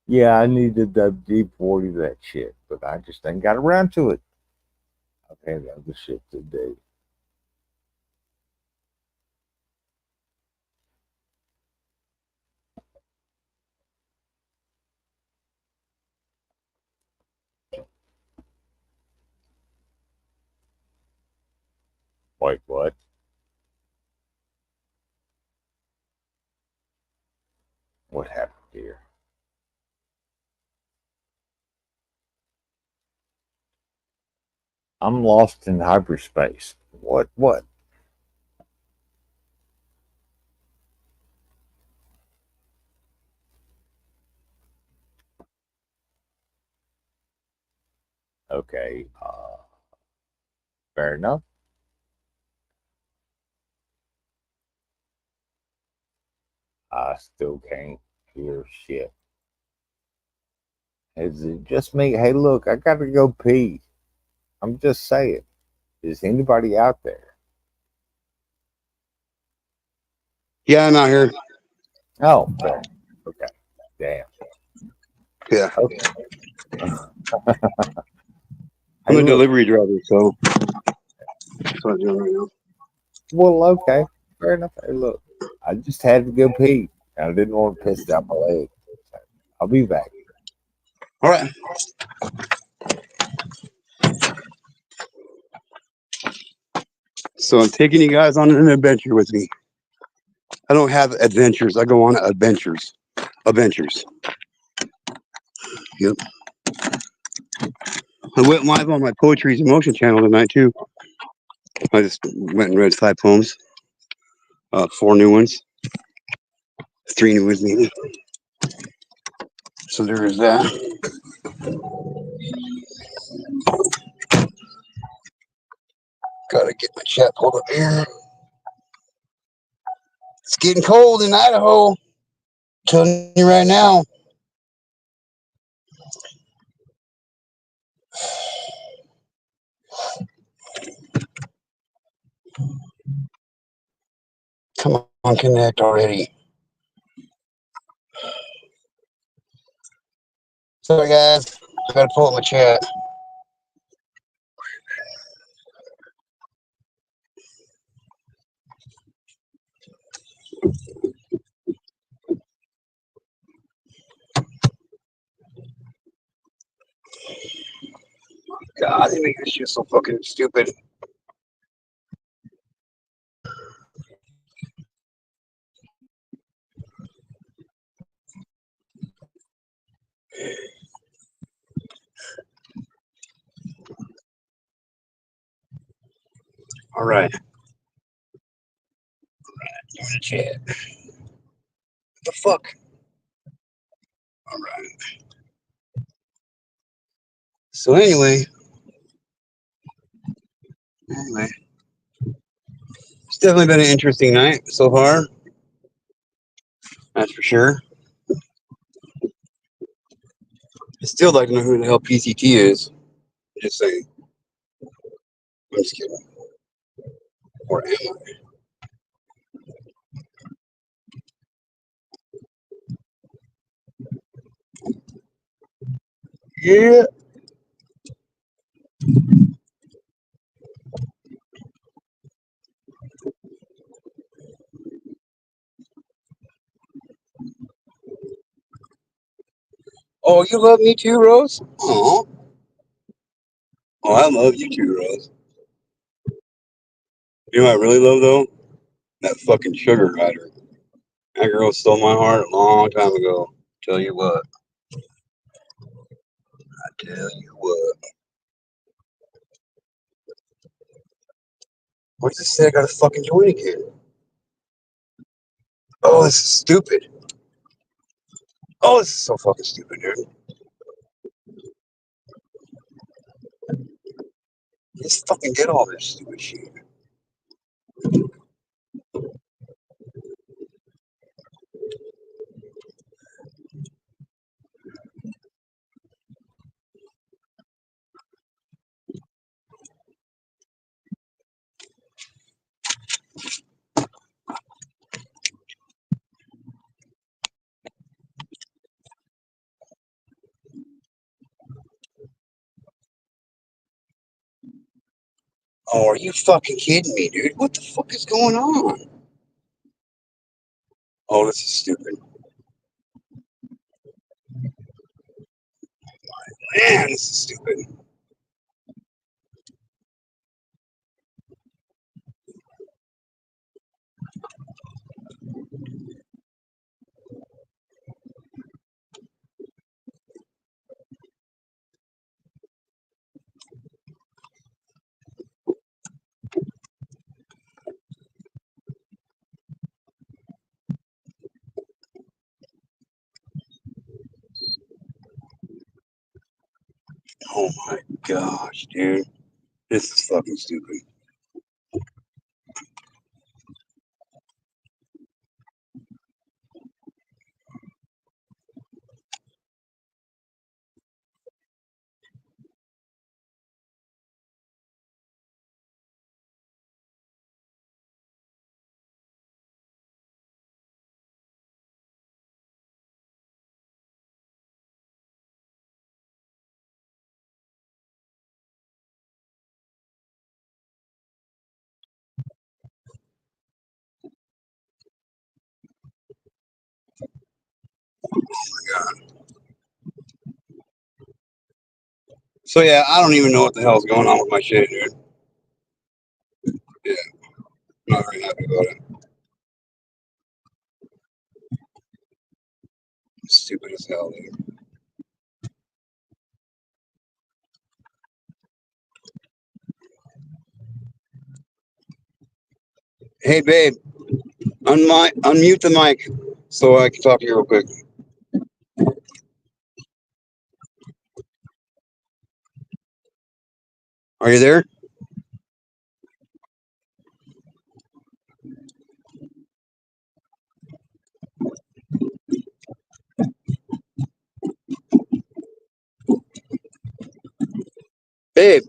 Yeah, I needed the D40 that shit, but I just ain't got around to it. I've had other shit to do. Wait, what? What happened here? I'm lost in hyperspace. What? What? Okay, fair enough. I still can't hear shit. Is it just me? Hey, look, I gotta go pee. I'm just saying. Is anybody out there? Yeah, I'm out here. Oh, fair. Okay. Damn. Yeah. Okay. I'm Hey, a look. delivery driver, so that's what I'm doing right now. Well, okay. Fair enough. Hey, look. I just had to go pee. And I didn't want to piss down my leg. I'll be back. All right. So I'm taking you guys on an adventure with me. I don't have adventures. I go on adventures. Adventures. Yep. I went live on my Poetry's Emotion channel tonight too. I just went and read 5 poems. 4 new ones. 3 new ones maybe. So there is that. Gotta get my chat pulled up here. It's getting cold in Idaho. I'm telling you right now. Come on, connect already. Sorry, guys. I gotta pull up my chat. God, they make this shit so fucking stupid. All right. Chat. What the fuck? All right. So anyway, it's definitely been an interesting night so far. That's for sure. I still like to know who the hell PCT is. Just saying. I'm just kidding. Or am I? Yeah. Oh, you love me too, Rose? Oh. Oh, I love you too, Rose. You know what I really love though? That fucking sugar rider. That girl stole my heart a long time ago. Tell you what. I tell you what. What's this say? I gotta fucking join again. Oh, this is stupid. Oh, this is so fucking stupid, dude. Just fucking get all this stupid shit. Oh, are you fucking kidding me, dude? What the fuck is going on? Oh, this is stupid. Man, this is stupid. Oh my gosh, dude. This is fucking stupid. So yeah, I don't even know what the hell's going on with my shit, dude. Yeah, I'm not very happy about it. It's stupid as hell, dude. Hey, babe, unmute the mic so I can talk to you real quick. Are you there? Babe.